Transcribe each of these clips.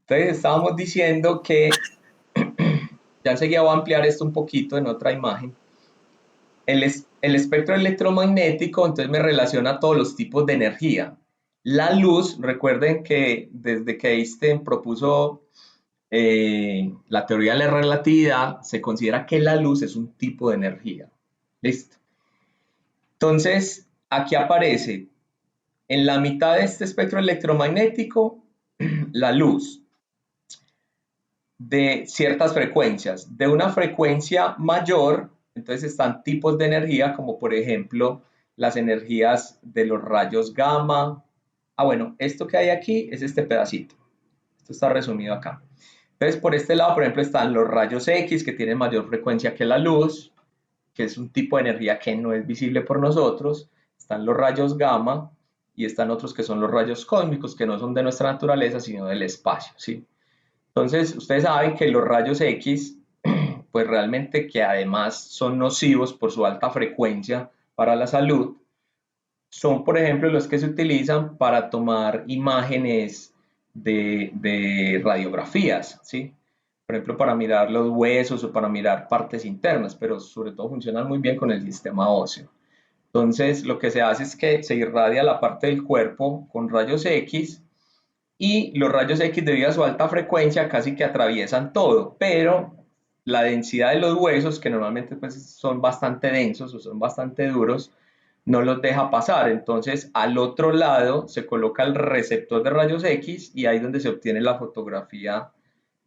Entonces estábamos diciendo que, ya enseguida voy a ampliar esto un poquito en otra imagen, el espectro electromagnético entonces me relaciona todos los tipos de energía. La luz, recuerden que desde que Einstein propuso la teoría de la relatividad, se considera que la luz es un tipo de energía. ¿Listo? Entonces, aquí aparece en la mitad de este espectro electromagnético la luz de ciertas frecuencias. De una frecuencia mayor, entonces están tipos de energía como por ejemplo las energías de los rayos gamma. Ah, bueno, esto que hay aquí es este pedacito. Esto está resumido acá. Entonces, por este lado, por ejemplo, están los rayos X, que tienen mayor frecuencia que la luz, que es un tipo de energía que no es visible por nosotros. Están los rayos gamma y están otros que son los rayos cósmicos, que no son de nuestra naturaleza, sino del espacio, ¿sí? Entonces, ustedes saben que los rayos X, pues realmente que además son nocivos por su alta frecuencia para la salud, son, por ejemplo, los que se utilizan para tomar imágenes de radiografías, ¿sí? Por ejemplo, para mirar los huesos o para mirar partes internas, pero sobre todo funcionan muy bien con el sistema óseo. Entonces, lo que se hace es que se irradia la parte del cuerpo con rayos X y los rayos X debido a su alta frecuencia casi que atraviesan todo, pero la densidad de los huesos, que normalmente pues, son bastante densos o son bastante duros, no los deja pasar. Entonces, al otro lado se coloca el receptor de rayos X y ahí es donde se obtiene la fotografía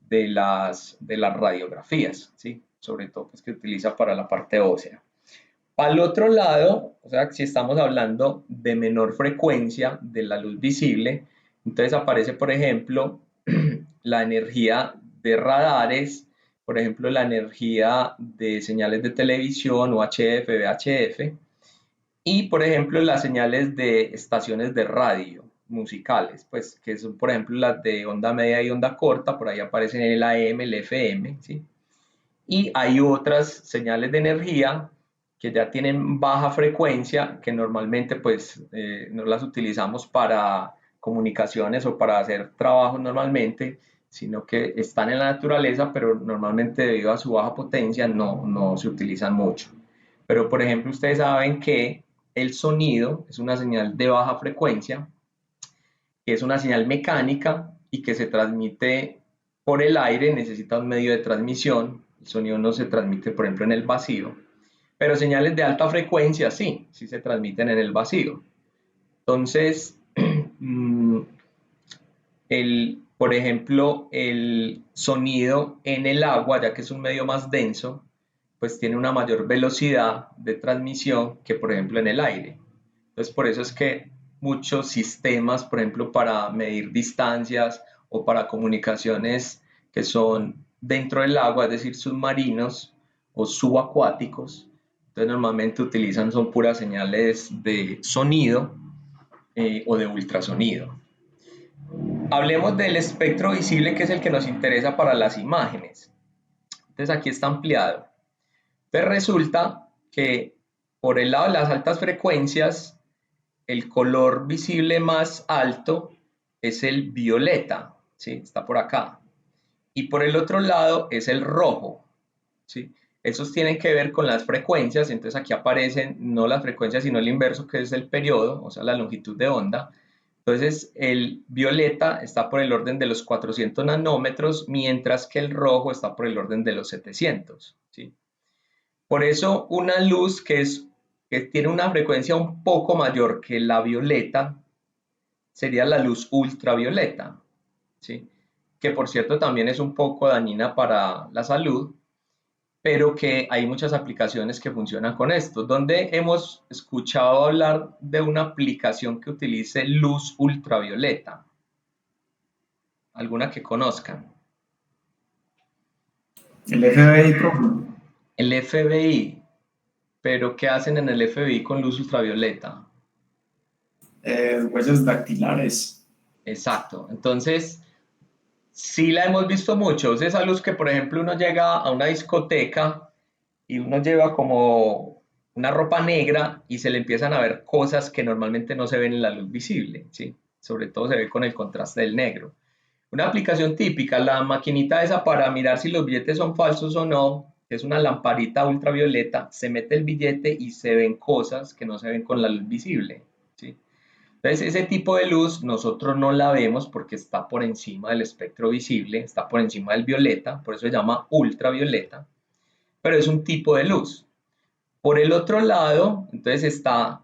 de las radiografías, ¿sí? Sobre todo pues, que utiliza para la parte ósea. Al otro lado, o sea, si estamos hablando de menor frecuencia de la luz visible, entonces aparece, por ejemplo, la energía de radares, por ejemplo, la energía de señales de televisión, UHF, VHF, y, por ejemplo, las señales de estaciones de radio musicales, pues que son, por ejemplo, las de onda media y onda corta, por ahí aparecen el AM, el FM, ¿sí? Y hay otras señales de energía que ya tienen baja frecuencia, que normalmente pues no las utilizamos para comunicaciones o para hacer trabajos normalmente, sino que están en la naturaleza, pero normalmente debido a su baja potencia no se utilizan mucho. Pero por ejemplo, ustedes saben que el sonido es una señal de baja frecuencia, que es una señal mecánica y que se transmite por el aire, necesita un medio de transmisión. El sonido no se transmite, por ejemplo, en el vacío, pero señales de alta frecuencia sí se transmiten en el vacío. Entonces, por ejemplo, el sonido en el agua, ya que es un medio más denso, pues tiene una mayor velocidad de transmisión que, por ejemplo, en el aire. Entonces, por eso es que muchos sistemas, por ejemplo, para medir distancias o para comunicaciones que son dentro del agua, es decir, submarinos o subacuáticos, entonces normalmente utilizan son puras señales de sonido o de ultrasonido. Hablemos del espectro visible, que es el que nos interesa para las imágenes. Entonces aquí está ampliado. Entonces resulta que por el lado de las altas frecuencias, el color visible más alto es el violeta, ¿sí? Está por acá. Y por el otro lado es el rojo, ¿sí? Esos tienen que ver con las frecuencias, entonces aquí aparecen no las frecuencias, sino el inverso, que es el periodo, o sea, la longitud de onda. Entonces, el violeta está por el orden de los 400 nanómetros, mientras que el rojo está por el orden de los 700, ¿sí? Por eso, una luz que tiene una frecuencia un poco mayor que la violeta sería la luz ultravioleta, ¿sí? Que por cierto también es un poco dañina para la salud, pero que hay muchas aplicaciones que funcionan con esto, donde hemos escuchado hablar de una aplicación que utilice luz ultravioleta, alguna que conozcan. El FBI, profe. El FBI, pero ¿qué hacen en el FBI con luz ultravioleta? Huellas dactilares. Exacto, entonces sí la hemos visto mucho, es esa luz que por ejemplo uno llega a una discoteca y uno lleva como una ropa negra y se le empiezan a ver cosas que normalmente no se ven en la luz visible, ¿sí? Sobre todo se ve con el contraste del negro. Una aplicación típica, la maquinita esa para mirar si los billetes son falsos o no, es una lamparita ultravioleta, se mete el billete y se ven cosas que no se ven con la luz visible, ¿sí? Entonces, ese tipo de luz nosotros no la vemos porque está por encima del espectro visible, está por encima del violeta, por eso se llama ultravioleta, pero es un tipo de luz. Por el otro lado, entonces está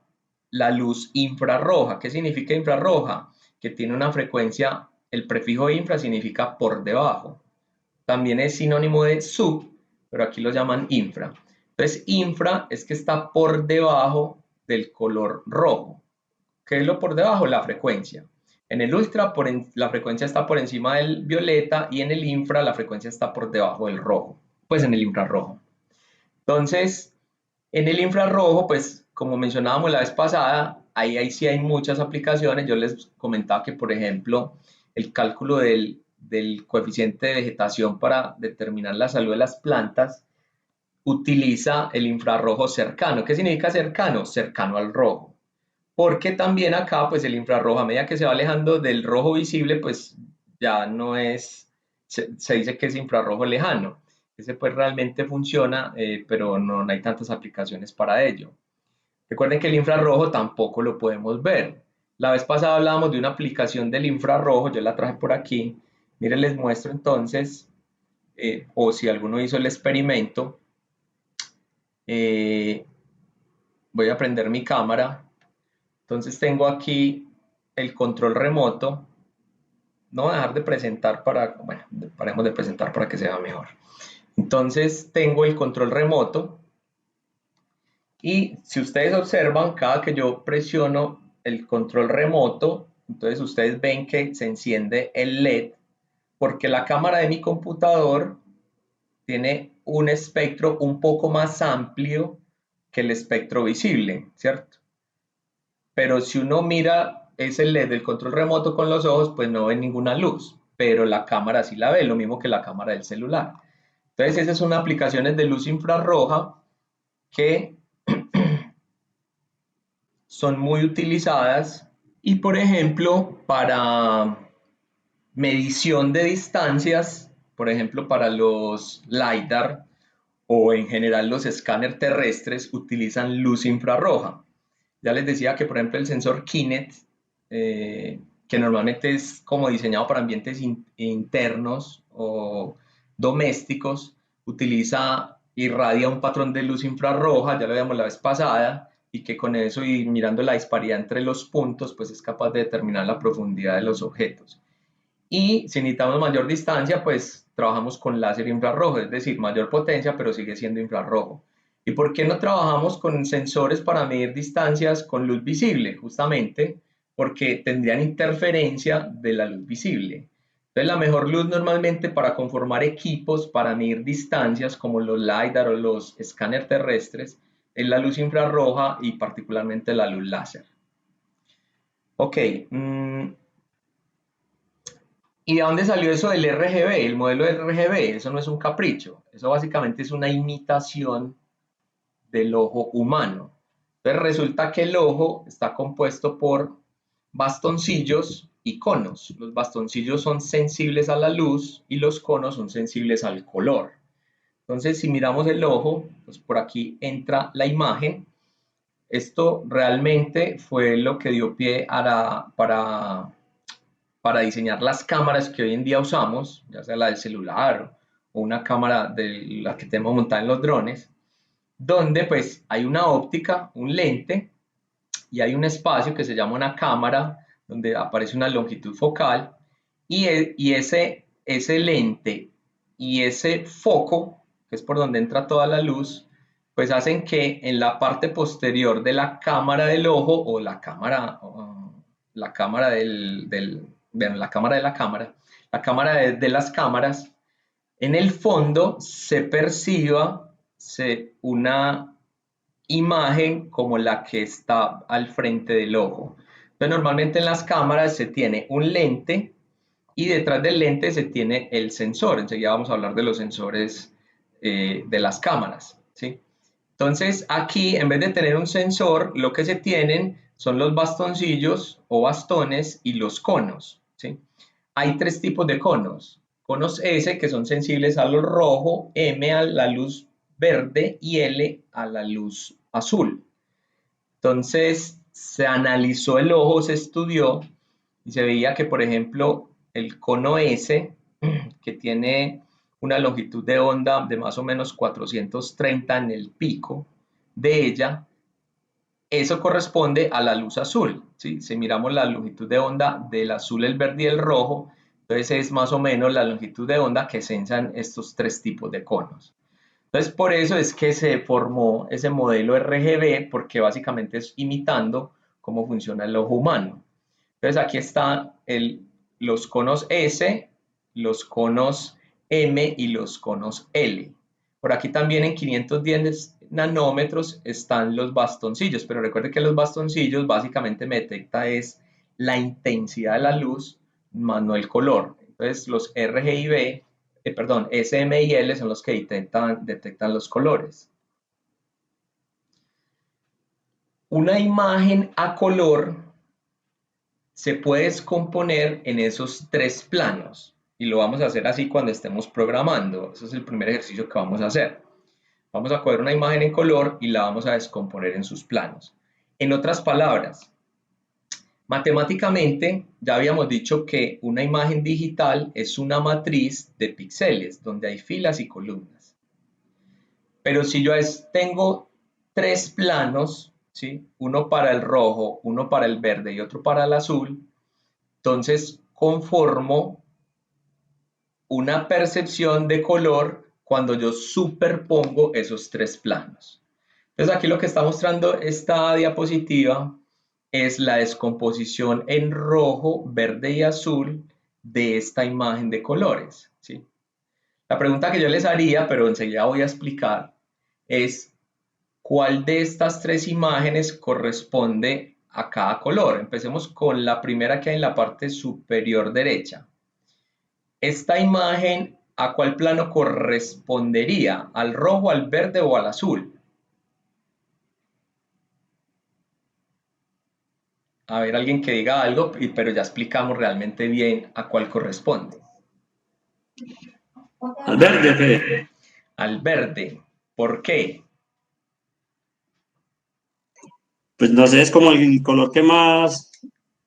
la luz infrarroja. ¿Qué significa infrarroja? Que tiene una frecuencia, el prefijo infra significa por debajo. También es sinónimo de sub, pero aquí lo llaman infra. Entonces, infra es que está por debajo del color rojo. ¿Qué es lo por debajo? La frecuencia. En el ultra la frecuencia está por encima del violeta y en el infra la frecuencia está por debajo del rojo, pues en el infrarrojo. Entonces, en el infrarrojo, pues como mencionábamos la vez pasada, ahí sí hay muchas aplicaciones. Yo les comentaba que, por ejemplo, el cálculo del coeficiente de vegetación para determinar la salud de las plantas utiliza el infrarrojo cercano. ¿Qué significa cercano? Cercano al rojo. Porque también acá, pues el infrarrojo, a medida que se va alejando del rojo visible, pues ya no es, se dice que es infrarrojo lejano. Ese pues realmente funciona, pero no hay tantas aplicaciones para ello. Recuerden que el infrarrojo tampoco lo podemos ver. La vez pasada hablábamos de una aplicación del infrarrojo, yo la traje por aquí. Miren, les muestro entonces, o si alguno hizo el experimento, eh, voy a prender mi cámara. Entonces tengo aquí el control remoto. No voy a dejar de presentar para, bueno, paremos de presentar para que se vea mejor. Entonces tengo el control remoto y si ustedes observan, cada que yo presiono el control remoto, entonces ustedes ven que se enciende el LED porque la cámara de mi computador tiene un espectro un poco más amplio que el espectro visible, ¿cierto? Pero si uno mira ese LED del control remoto con los ojos, pues no ve ninguna luz, pero la cámara sí la ve, lo mismo que la cámara del celular. Entonces esas son aplicaciones de luz infrarroja que son muy utilizadas y por ejemplo para medición de distancias, por ejemplo para los LiDAR o en general los escáneres terrestres utilizan luz infrarroja. Ya les decía que, por ejemplo, el sensor Kinect, que normalmente es como diseñado para ambientes internos o domésticos, irradia un patrón de luz infrarroja, ya lo veíamos la vez pasada, y que con eso y mirando la disparidad entre los puntos, pues es capaz de determinar la profundidad de los objetos. Y si necesitamos mayor distancia, pues trabajamos con láser infrarrojo, es decir, mayor potencia, pero sigue siendo infrarrojo. ¿Y por qué no trabajamos con sensores para medir distancias con luz visible? Justamente porque tendrían interferencia de la luz visible. Entonces, la mejor luz normalmente para conformar equipos para medir distancias, como los LiDAR o los escáneres terrestres, es la luz infrarroja y particularmente la luz láser. Ok, ¿y de dónde salió eso del RGB? El modelo de RGB, eso no es un capricho, eso básicamente es una imitación del ojo humano. Entonces resulta que el ojo está compuesto por bastoncillos y conos. Los bastoncillos son sensibles a la luz y los conos son sensibles al color. Entonces, si miramos el ojo, pues por aquí entra la imagen. Esto realmente fue lo que dio pie para diseñar las cámaras que hoy en día usamos, ya sea la del celular o una cámara de la que tenemos montada en los drones, donde pues hay una óptica, un lente y hay un espacio que se llama una cámara donde aparece una longitud focal y ese lente y ese foco, que es por donde entra toda la luz, pues hacen que en la parte posterior de la cámara del ojo o la cámara bueno, la cámara de la cámara, la cámara de las cámaras, en el fondo se perciba una imagen como la que está al frente del ojo. Entonces, normalmente en las cámaras se tiene un lente y detrás del lente se tiene el sensor. Enseguida vamos a hablar de los sensores de las cámaras, ¿sí? Entonces, aquí en vez de tener un sensor, lo que se tienen son los bastoncillos o bastones y los conos, ¿sí? Hay tres tipos de conos. Conos S, que son sensibles a lo rojo, M a la luz verde y L a la luz azul. Entonces, se analizó el ojo, se estudió y se veía que, por ejemplo, el cono S, que tiene una longitud de onda de más o menos 430 en el pico de ella, eso corresponde a la luz azul, ¿sí? Si miramos la longitud de onda del azul, el verde y el rojo, entonces es más o menos la longitud de onda que censan estos tres tipos de conos. Entonces, por eso es que se formó ese modelo RGB, porque básicamente es imitando cómo funciona el ojo humano. Entonces, aquí están los conos S, los conos M y los conos L. Por aquí también en 510 nanómetros están los bastoncillos, pero recuerde que los bastoncillos básicamente me detecta es la intensidad de la luz más no el color. Entonces, los RGB, perdón, S, M y L son los que detectan los colores. Una imagen a color se puede descomponer en esos tres planos y lo vamos a hacer así cuando estemos programando. Ese es el primer ejercicio que vamos a hacer. Vamos a coger una imagen en color y la vamos a descomponer en sus planos. En otras palabras, matemáticamente ya habíamos dicho que una imagen digital es una matriz de píxeles donde hay filas y columnas. Pero si yo tengo tres planos, ¿sí? Uno para el rojo, uno para el verde y otro para el azul, entonces conformo una percepción de color cuando yo superpongo esos tres planos. Entonces aquí lo que está mostrando esta diapositiva es la descomposición en rojo, verde y azul de esta imagen de colores, ¿sí? La pregunta que yo les haría, pero enseguida voy a explicar, es ¿cuál de estas tres imágenes corresponde a cada color? Empecemos con la primera que hay en la parte superior derecha. Esta imagen, ¿a cuál plano correspondería? ¿Al rojo, al verde o al azul? A ver, alguien que diga algo, pero ya explicamos realmente bien a cuál corresponde. Al verde, Fede. Al verde. ¿Por qué? Pues no sé, es como el color que más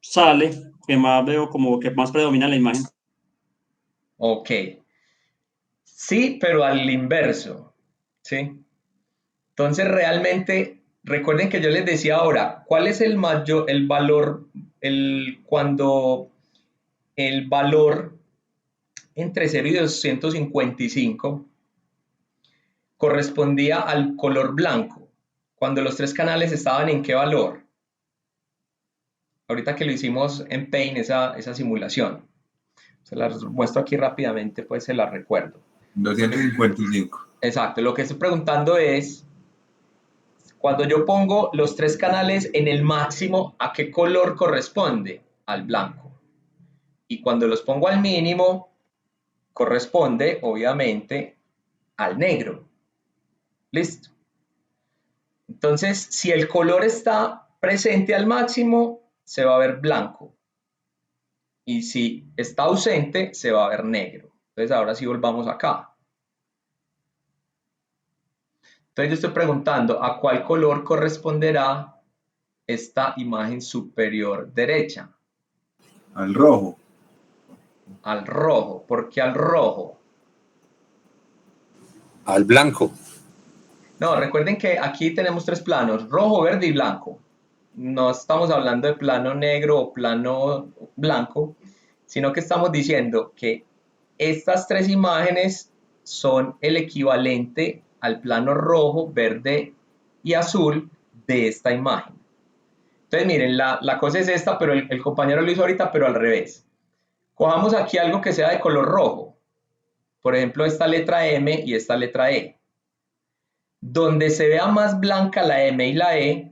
sale, que más veo como que más predomina en la imagen. Ok. Sí, pero al inverso. ¿Sí? Entonces, realmente, recuerden que yo les decía ahora, ¿cuál es el valor, cuando el valor entre 0 y 255 correspondía al color blanco? Cuando los tres canales estaban en qué valor? Ahorita que lo hicimos en Paint, esa simulación. Se las muestro aquí rápidamente, pues se las recuerdo. 255. Exacto, lo que estoy preguntando es, cuando yo pongo los tres canales en el máximo, ¿a qué color corresponde? Al blanco. Y cuando los pongo al mínimo, corresponde, obviamente, al negro. ¿Listo? Entonces, si el color está presente al máximo, se va a ver blanco. Y si está ausente, se va a ver negro. Entonces, ahora sí volvamos acá. Entonces, yo estoy preguntando a cuál color corresponderá esta imagen superior derecha. Al rojo. Al rojo. ¿Por qué al rojo? Al blanco. No, recuerden que aquí tenemos tres planos, rojo, verde y blanco. No estamos hablando de plano negro o plano blanco, sino que estamos diciendo que estas tres imágenes son el equivalente al plano rojo, verde y azul de esta imagen. Entonces, miren, la cosa es esta, pero el compañero lo hizo ahorita, pero al revés. Cojamos aquí algo que sea de color rojo. Por ejemplo, esta letra M y esta letra E. Donde se vea más blanca la M y la E,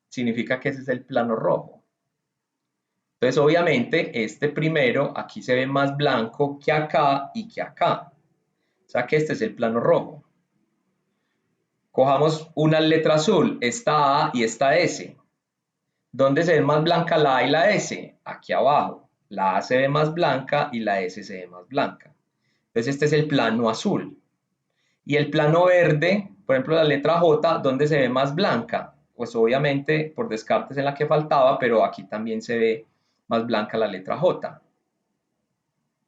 significa que ese es el plano rojo. Entonces, obviamente, este primero, aquí se ve más blanco que acá y que acá. O sea que este es el plano rojo. Cojamos una letra azul, esta A y esta S. ¿Dónde se ve más blanca la A y la S? Aquí abajo. La A se ve más blanca y la S se ve más blanca. Entonces este es el plano azul. Y el plano verde, por ejemplo la letra J, ¿dónde se ve más blanca? Pues obviamente por descartes en la que faltaba, pero aquí también se ve más blanca la letra J.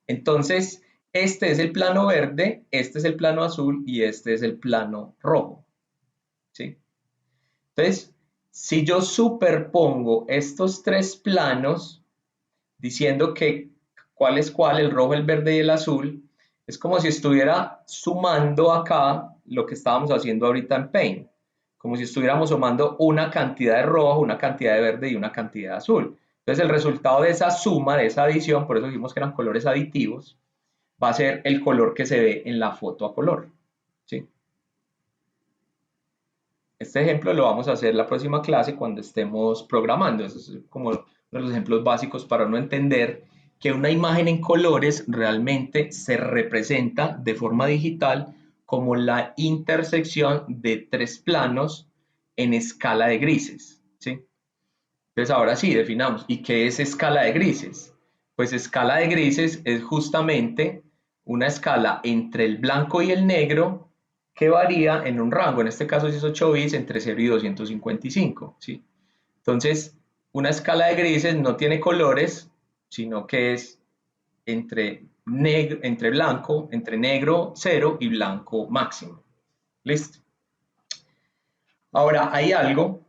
Entonces, este es el plano verde, este es el plano azul y este es el plano rojo. ¿Sí? Entonces, si yo superpongo estos tres planos, diciendo que cuál es cuál, el rojo, el verde y el azul, es como si estuviera sumando acá lo que estábamos haciendo ahorita en Paint, como si estuviéramos sumando una cantidad de rojo, una cantidad de verde y una cantidad de azul. Entonces el resultado de esa suma, de esa adición, por eso dijimos que eran colores aditivos, va a ser el color que se ve en la foto a color. ¿Sí? Este ejemplo lo vamos a hacer la próxima clase cuando estemos programando. Eso es como uno de los ejemplos básicos para no entender que una imagen en colores realmente se representa de forma digital como la intersección de tres planos en escala de grises. ¿Sí? Entonces ahora sí, definamos. ¿Y qué es escala de grises? Pues escala de grises es justamente una escala entre el blanco y el negro que varía en un rango, en este caso si es 8 bits, entre 0 y 255. ¿Sí? Entonces, una escala de grises no tiene colores, sino que es entre blanco, entre negro 0 y blanco máximo. ¿Listo? Ahora, hay algo,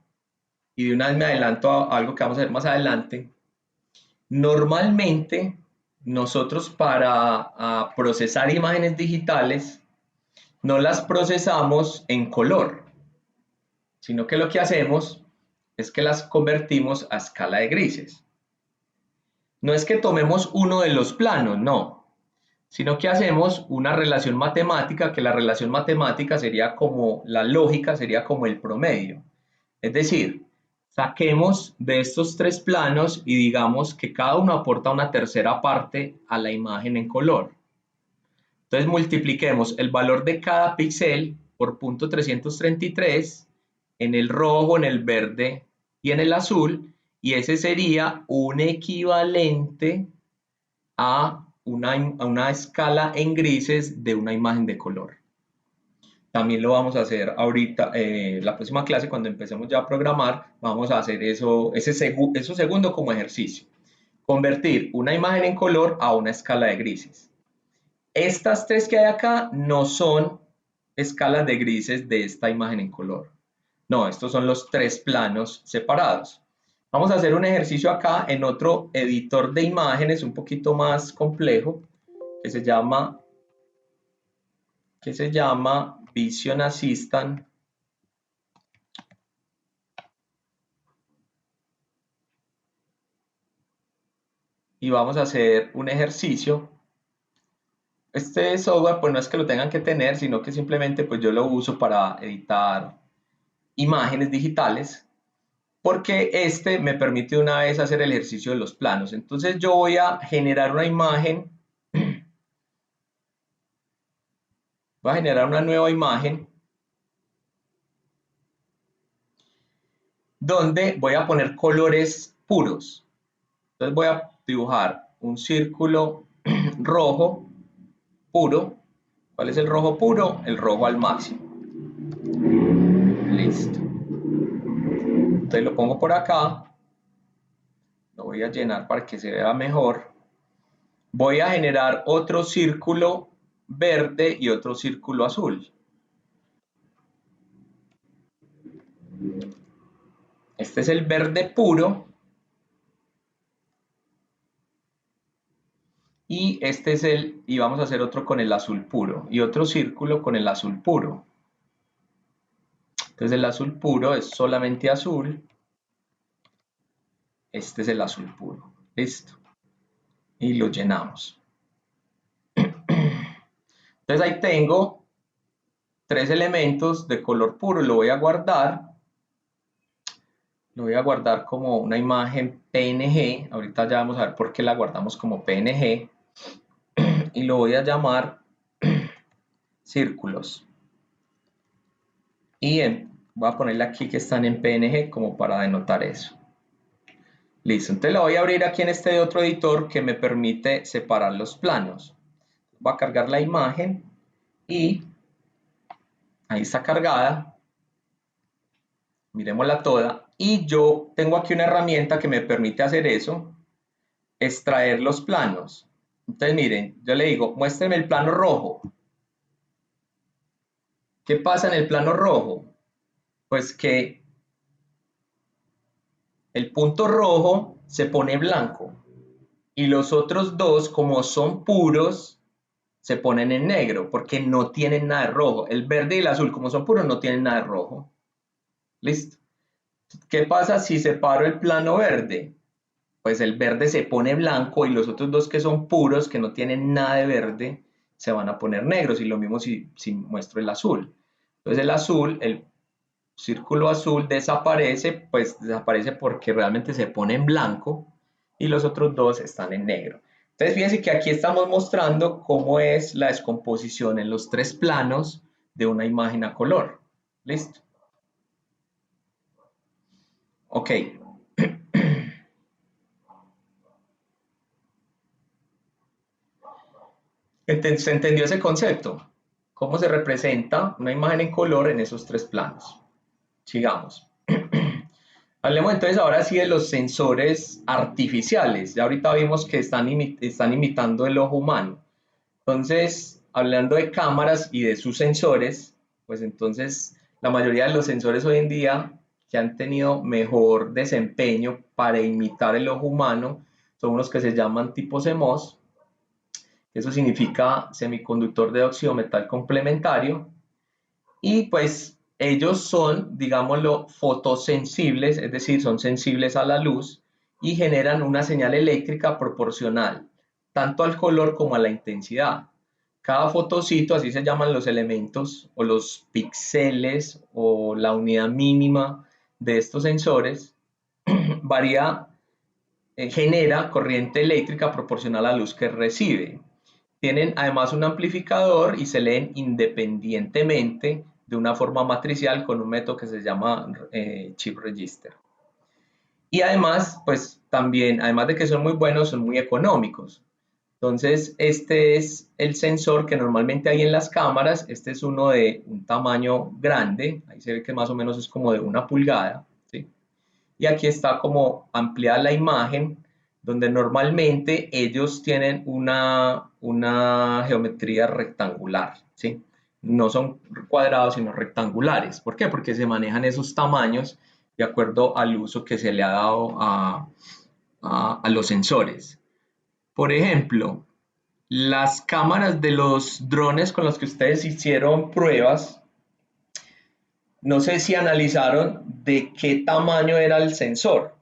y de una vez me adelanto a algo que vamos a ver más adelante. Normalmente, nosotros para procesar imágenes digitales, no las procesamos en color, sino que lo que hacemos es que las convertimos a escala de grises. No es que tomemos uno de los planos, no, sino que hacemos una relación matemática, que la relación matemática sería como la lógica, sería como el promedio. Es decir, saquemos de estos tres planos y digamos que cada uno aporta una tercera parte a la imagen en color. Entonces multipliquemos el valor de cada píxel por 0.333 en el rojo, en el verde y en el azul, y ese sería un equivalente a una escala en grises de una imagen de color. También lo vamos a hacer ahorita, la próxima clase, cuando empecemos ya a programar, vamos a hacer eso segundo como ejercicio. Convertir una imagen en color a una escala de grises. Estas tres que hay acá no son escalas de grises de esta imagen en color. No, estos son los tres planos separados. Vamos a hacer un ejercicio acá en otro editor de imágenes un poquito más complejo que se llama Vision Assistant. Y vamos a hacer un ejercicio. Este software pues no es que lo tengan que tener, sino que simplemente pues yo lo uso para editar imágenes digitales, porque este me permite una vez hacer el ejercicio de los planos. Entonces yo voy a generar una imagen, voy a generar una nueva imagen donde voy a poner colores puros. Entonces voy a dibujar un círculo rojo puro. ¿Cuál es el rojo puro? El rojo al máximo. Listo. Entonces lo pongo por acá. Lo voy a llenar para que se vea mejor. Voy a generar otro círculo verde y otro círculo azul. Este es el verde puro. Y este es y vamos a hacer otro con el azul puro. Y otro círculo con el azul puro. Entonces el azul puro es solamente azul. Este es el azul puro. Listo. Y lo llenamos. Entonces ahí tengo tres elementos de color puro. Lo voy a guardar. Lo voy a guardar como una imagen PNG. Ahorita ya vamos a ver por qué la guardamos como PNG. Y lo voy a llamar círculos. Y voy a ponerle aquí que están en PNG como para denotar eso. Listo, entonces la voy a abrir aquí en este otro editor que me permite separar los planos. Voy a cargar la imagen y ahí está cargada. Miremosla toda. Y yo tengo aquí una herramienta que me permite hacer eso, extraer los planos. Entonces miren, yo le digo, muéstreme el plano rojo. ¿Qué pasa en el plano rojo? Pues que el punto rojo se pone blanco y los otros dos, como son puros, se ponen en negro porque no tienen nada de rojo. El verde y el azul, como son puros, no tienen nada de rojo. ¿Listo? ¿Qué pasa si separo el plano verde? Pues el verde se pone blanco y los otros dos que son puros, que no tienen nada de verde, se van a poner negros. Y lo mismo si muestro el azul. Entonces el azul, el círculo azul desaparece, pues desaparece porque realmente se pone en blanco y los otros dos están en negro. Entonces fíjense que aquí estamos mostrando cómo es la descomposición en los tres planos de una imagen a color. ¿Listo? Ok. ¿Se entendió ese concepto? ¿Cómo se representa una imagen en color en esos tres planos? Sigamos. Hablemos entonces ahora sí de los sensores artificiales. Ya ahorita vimos que están imitando el ojo humano. Entonces, hablando de cámaras y de sus sensores, pues entonces la mayoría de los sensores hoy en día que han tenido mejor desempeño para imitar el ojo humano son unos que se llaman tipo CMOS. Eso significa semiconductor de óxido metal complementario. Y pues ellos son, digámoslo, fotosensibles, es decir, son sensibles a la luz y generan una señal eléctrica proporcional tanto al color como a la intensidad. Cada fotocito, así se llaman los elementos o los píxeles o la unidad mínima de estos sensores, varía, genera corriente eléctrica proporcional a la luz que recibe. Tienen además un amplificador y se leen independientemente de una forma matricial con un método que se llama chip register. Y además, pues también, además de que son muy buenos, son muy económicos. Entonces, este es el sensor que normalmente hay en las cámaras. Este es uno de un tamaño grande. Ahí se ve que más o menos es como de 1 pulgada. ¿Sí? Y aquí está como ampliada la imagen, donde normalmente ellos tienen una geometría rectangular. ¿Sí? No son cuadrados, sino rectangulares. ¿Por qué? Porque se manejan esos tamaños de acuerdo al uso que se le ha dado a los sensores. Por ejemplo, las cámaras de los drones con los que ustedes hicieron pruebas, no sé si analizaron de qué tamaño era el sensor.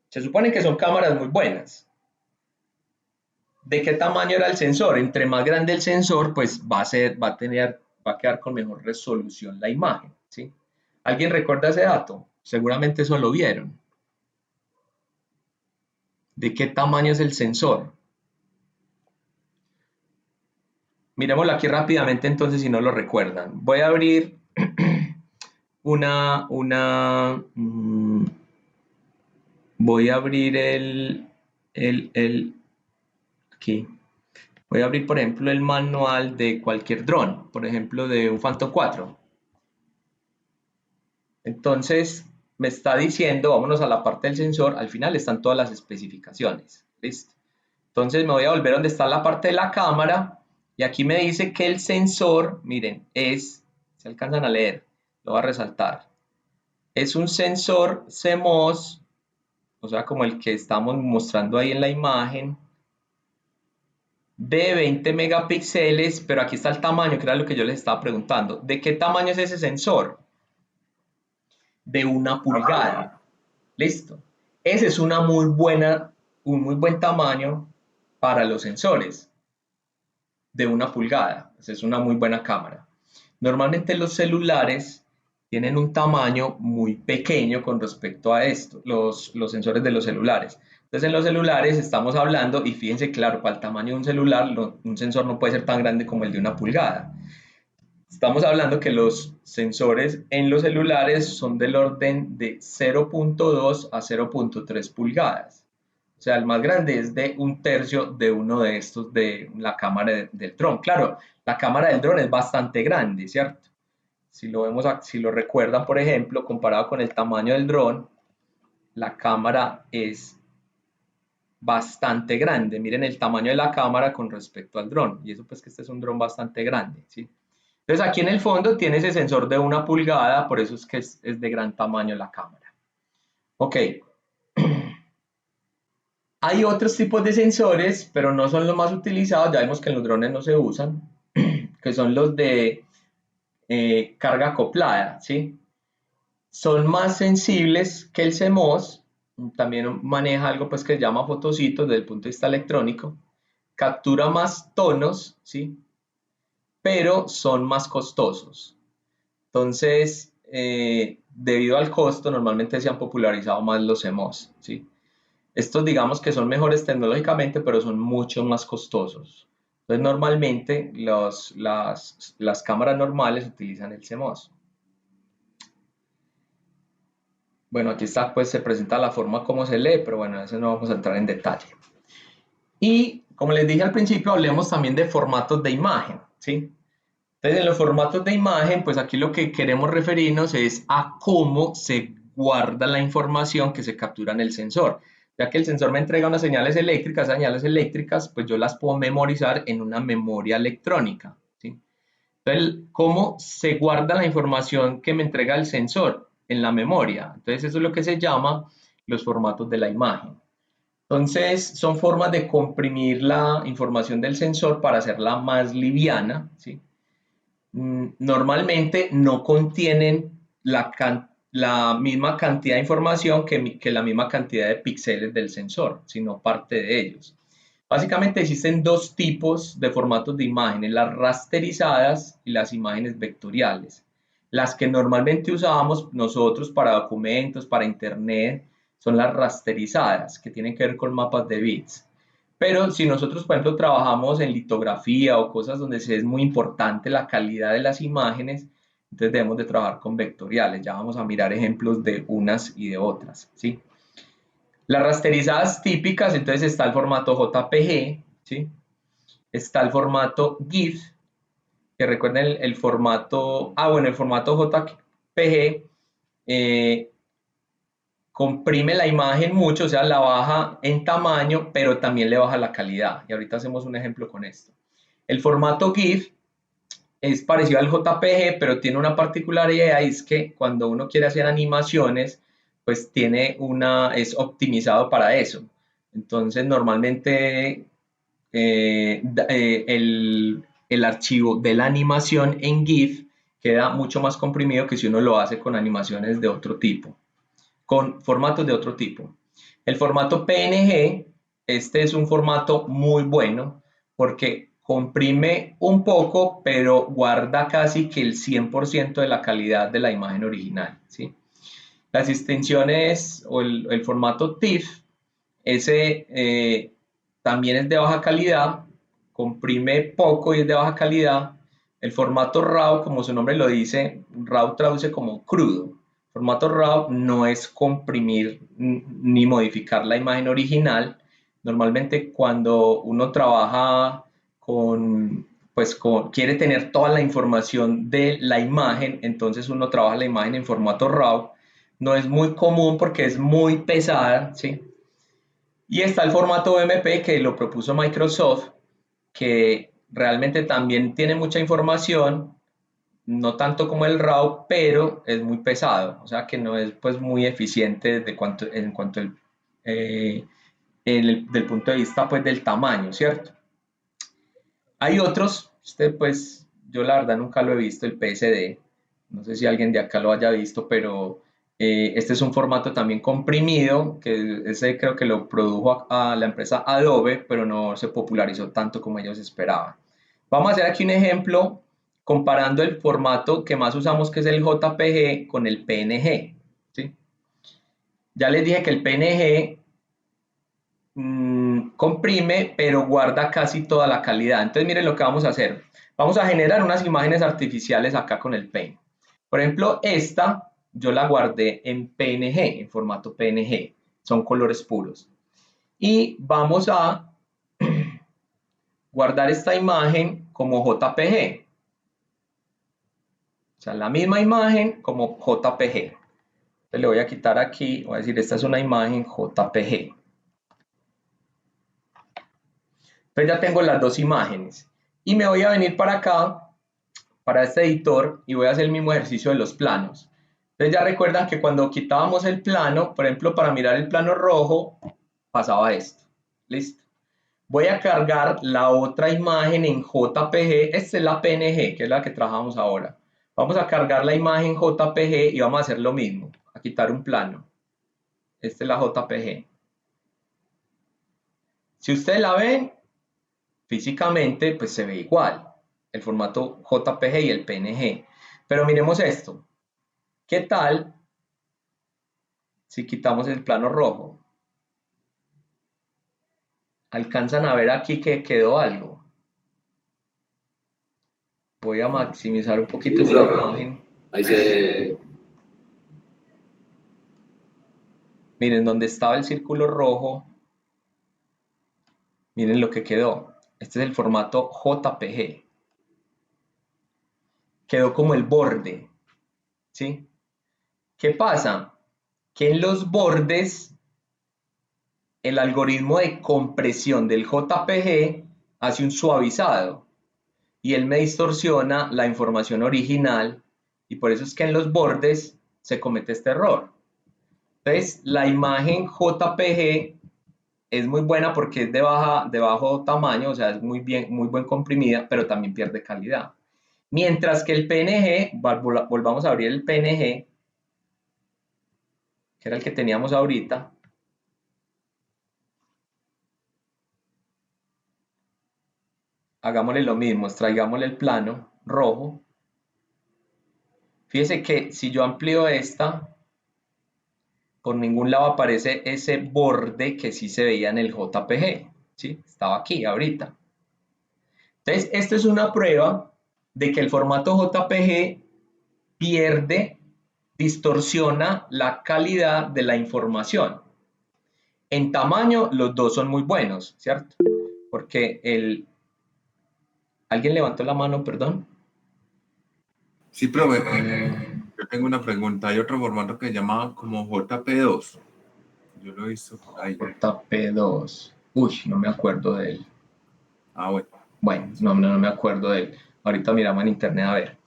Se supone que son cámaras muy buenas. ¿De qué tamaño era el sensor? Entre más grande el sensor, pues va a quedar con mejor resolución la imagen. ¿Sí? ¿Alguien recuerda ese dato? Seguramente eso lo vieron. ¿De qué tamaño es el sensor? Miremoslo aquí rápidamente entonces si no lo recuerdan. Voy a abrir voy a abrir aquí. Voy a abrir, por ejemplo, el manual de cualquier dron, por ejemplo, de un Phantom 4. Entonces, me está diciendo, vámonos a la parte del sensor, al final están todas las especificaciones. ¿Listo? Entonces, me voy a volver donde está la parte de la cámara y aquí me dice que el sensor, miren, se alcanzan a leer, lo voy a resaltar. Es un sensor CMOS, o sea, como el que estamos mostrando ahí en la imagen, de 20 megapíxeles, pero aquí está el tamaño, que era lo que yo les estaba preguntando. ¿De qué tamaño es ese sensor? De 1 pulgada. Listo. Ese es un muy buen tamaño para los sensores. De 1 pulgada. Esa es una muy buena cámara. Normalmente los celulares tienen un tamaño muy pequeño con respecto a esto, los sensores de los celulares. Entonces en los celulares estamos hablando, y fíjense claro, para el tamaño de un celular, un sensor no puede ser tan grande como el de 1 pulgada. Estamos hablando que los sensores en los celulares son del orden de 0.2 a 0.3 pulgadas. O sea, el más grande es de 1/3 de uno de estos de la cámara del dron. Claro, la cámara del dron es bastante grande, ¿cierto? Si lo vemos, si lo recuerdan, por ejemplo, comparado con el tamaño del dron, la cámara es bastante grande. Miren el tamaño de la cámara con respecto al dron. Y eso pues que este es un dron bastante grande, ¿sí? Entonces aquí en el fondo tiene ese sensor de 1 pulgada, por eso es que es de gran tamaño la cámara. Ok. Hay otros tipos de sensores, pero no son los más utilizados. Ya vemos que en los drones no se usan, que son los de carga acoplada, ¿sí? Son más sensibles que el CMOS, también maneja algo pues que se llama fotocitos desde el punto de vista electrónico, captura más tonos, ¿sí? Pero son más costosos. Entonces, debido al costo, normalmente se han popularizado más los CMOS, ¿sí? Estos digamos que son mejores tecnológicamente, pero son mucho más costosos. Entonces, normalmente las cámaras normales utilizan el CMOS. Bueno, aquí está, pues se presenta la forma como se lee, pero bueno, eso no vamos a entrar en detalle. Y como les dije al principio, hablemos también de formatos de imagen, ¿sí? Entonces, en los formatos de imagen, pues aquí lo que queremos referirnos es a cómo se guarda la información que se captura en el sensor. Ya que el sensor me entrega unas señales eléctricas, pues yo las puedo memorizar en una memoria electrónica, ¿sí? Entonces, ¿cómo se guarda la información que me entrega el sensor? En la memoria. Entonces, eso es lo que se llama los formatos de la imagen. Entonces, son formas de comprimir la información del sensor para hacerla más liviana, ¿sí? Normalmente no contienen la misma cantidad de información que la misma cantidad de píxeles del sensor, sino parte de ellos. Básicamente existen dos tipos de formatos de imágenes, las rasterizadas y las imágenes vectoriales. Las que normalmente usábamos nosotros para documentos, para internet, son las rasterizadas, que tienen que ver con mapas de bits. Pero si nosotros, por ejemplo, trabajamos en litografía o cosas donde es muy importante la calidad de las imágenes, entonces debemos de trabajar con vectoriales. Ya vamos a mirar ejemplos de unas y de otras, ¿sí? Las rasterizadas típicas, entonces está el formato JPG, ¿sí? Está el formato GIF, que recuerden el formato, bueno, el formato JPG comprime la imagen mucho, o sea, la baja en tamaño, pero también le baja la calidad. Y ahorita hacemos un ejemplo con esto. El formato GIF es parecido al JPG, pero tiene una particularidad, y es que cuando uno quiere hacer animaciones, pues es optimizado para eso. Entonces, normalmente el archivo de la animación en GIF queda mucho más comprimido que si uno lo hace con animaciones de otro tipo, con formatos de otro tipo. El formato PNG, este es un formato muy bueno porque comprime un poco, pero guarda casi que el 100% de la calidad de la imagen original, ¿sí? Las extensiones o el formato TIFF, ese también es de baja calidad, comprime poco y es de baja calidad. El formato RAW, como su nombre lo dice, RAW traduce como crudo. El formato RAW no es comprimir ni modificar la imagen original. Normalmente cuando uno trabaja quiere tener toda la información de la imagen, entonces uno trabaja la imagen en formato RAW. No es muy común porque es muy pesada, ¿sí? Y está el formato OMP que lo propuso Microsoft, que realmente también tiene mucha información, no tanto como el RAW, pero es muy pesado, o sea que no es pues muy eficiente en cuanto del punto de vista pues del tamaño, ¿cierto? Hay otros, pues yo la verdad nunca lo he visto, el PSD, no sé si alguien de acá lo haya visto, pero este es un formato también comprimido, que ese creo que lo produjo a la empresa Adobe, pero no se popularizó tanto como ellos esperaban. Vamos a hacer aquí un ejemplo comparando el formato que más usamos, que es el JPG, con el PNG, ¿sí? Ya les dije que el PNG comprime, pero guarda casi toda la calidad. Entonces miren lo que vamos a hacer. Vamos a generar unas imágenes artificiales acá con el Paint. Por ejemplo, esta yo la guardé en PNG, en formato PNG. Son colores puros. Y vamos a guardar esta imagen como JPG. O sea, la misma imagen como JPG. Entonces le voy a quitar aquí, voy a decir, esta es una imagen JPG. Entonces ya tengo las dos imágenes. Y me voy a venir para acá, para este editor, y voy a hacer el mismo ejercicio de los planos. Entonces ya recuerdan que cuando quitábamos el plano, por ejemplo, para mirar el plano rojo, pasaba esto. ¿Listo? Voy a cargar la otra imagen en JPG. Esta es la PNG, que es la que trabajamos ahora. Vamos a cargar la imagen JPG y vamos a hacer lo mismo. A quitar un plano. Esta es la JPG. Si ustedes la ven, físicamente pues se ve igual. El formato JPG y el PNG. Pero miremos esto. ¿Qué tal si quitamos el plano rojo? ¿Alcanzan a ver aquí que quedó algo? Voy a maximizar un poquito esta imagen. Ahí se... Miren, donde estaba el círculo rojo, miren lo que quedó. Este es el formato JPG. Quedó como el borde, ¿sí? ¿Qué pasa? Que en los bordes, el algoritmo de compresión del JPG hace un suavizado y él me distorsiona la información original y por eso es que en los bordes se comete este error. Entonces, la imagen JPG es muy buena porque es de bajo tamaño, o sea, es muy buen comprimida, pero también pierde calidad. Mientras que el PNG, volvamos a abrir el PNG, que era el que teníamos ahorita. Hagámosle lo mismo, extraigámosle el plano rojo. Fíjese que si yo amplío esta, por ningún lado aparece ese borde que sí se veía en el JPG, ¿sí? Estaba aquí ahorita. Entonces, esto es una prueba de que el formato JPG pierde, distorsiona la calidad de la información. En tamaño, los dos son muy buenos, ¿cierto? Porque ¿Alguien levantó la mano, perdón? Sí, profe, yo tengo una pregunta. Hay otro formato que se llama como JP2. Yo lo he visto por ahí. JP2. Uy, no me acuerdo de él. Ah, bueno. Bueno, no me acuerdo de él. Ahorita miramos en internet a ver.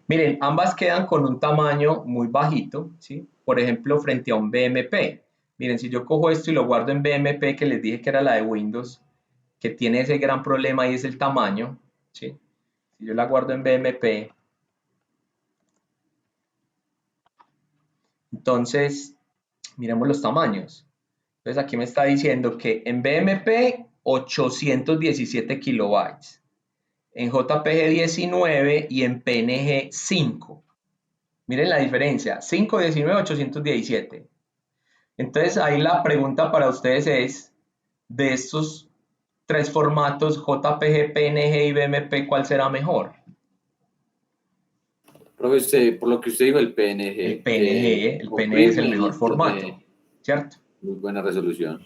Miren, ambas quedan con un tamaño muy bajito, ¿sí? Por ejemplo, frente a un BMP. Miren, si yo cojo esto y lo guardo en BMP, que les dije que era la de Windows, que tiene ese gran problema y es el tamaño, ¿sí? Si yo la guardo en BMP, entonces, miremos los tamaños. Entonces aquí me está diciendo que en BMP 817 kilobytes, en JPG 19 y en PNG 5. Miren la diferencia, 5, 19, 817. Entonces ahí la pregunta para ustedes es, de estos tres formatos, JPG, PNG y BMP, ¿cuál será mejor? Profe, por lo que usted dijo, el PNG. El PNG es el mejor formato, ¿cierto? Muy buena resolución.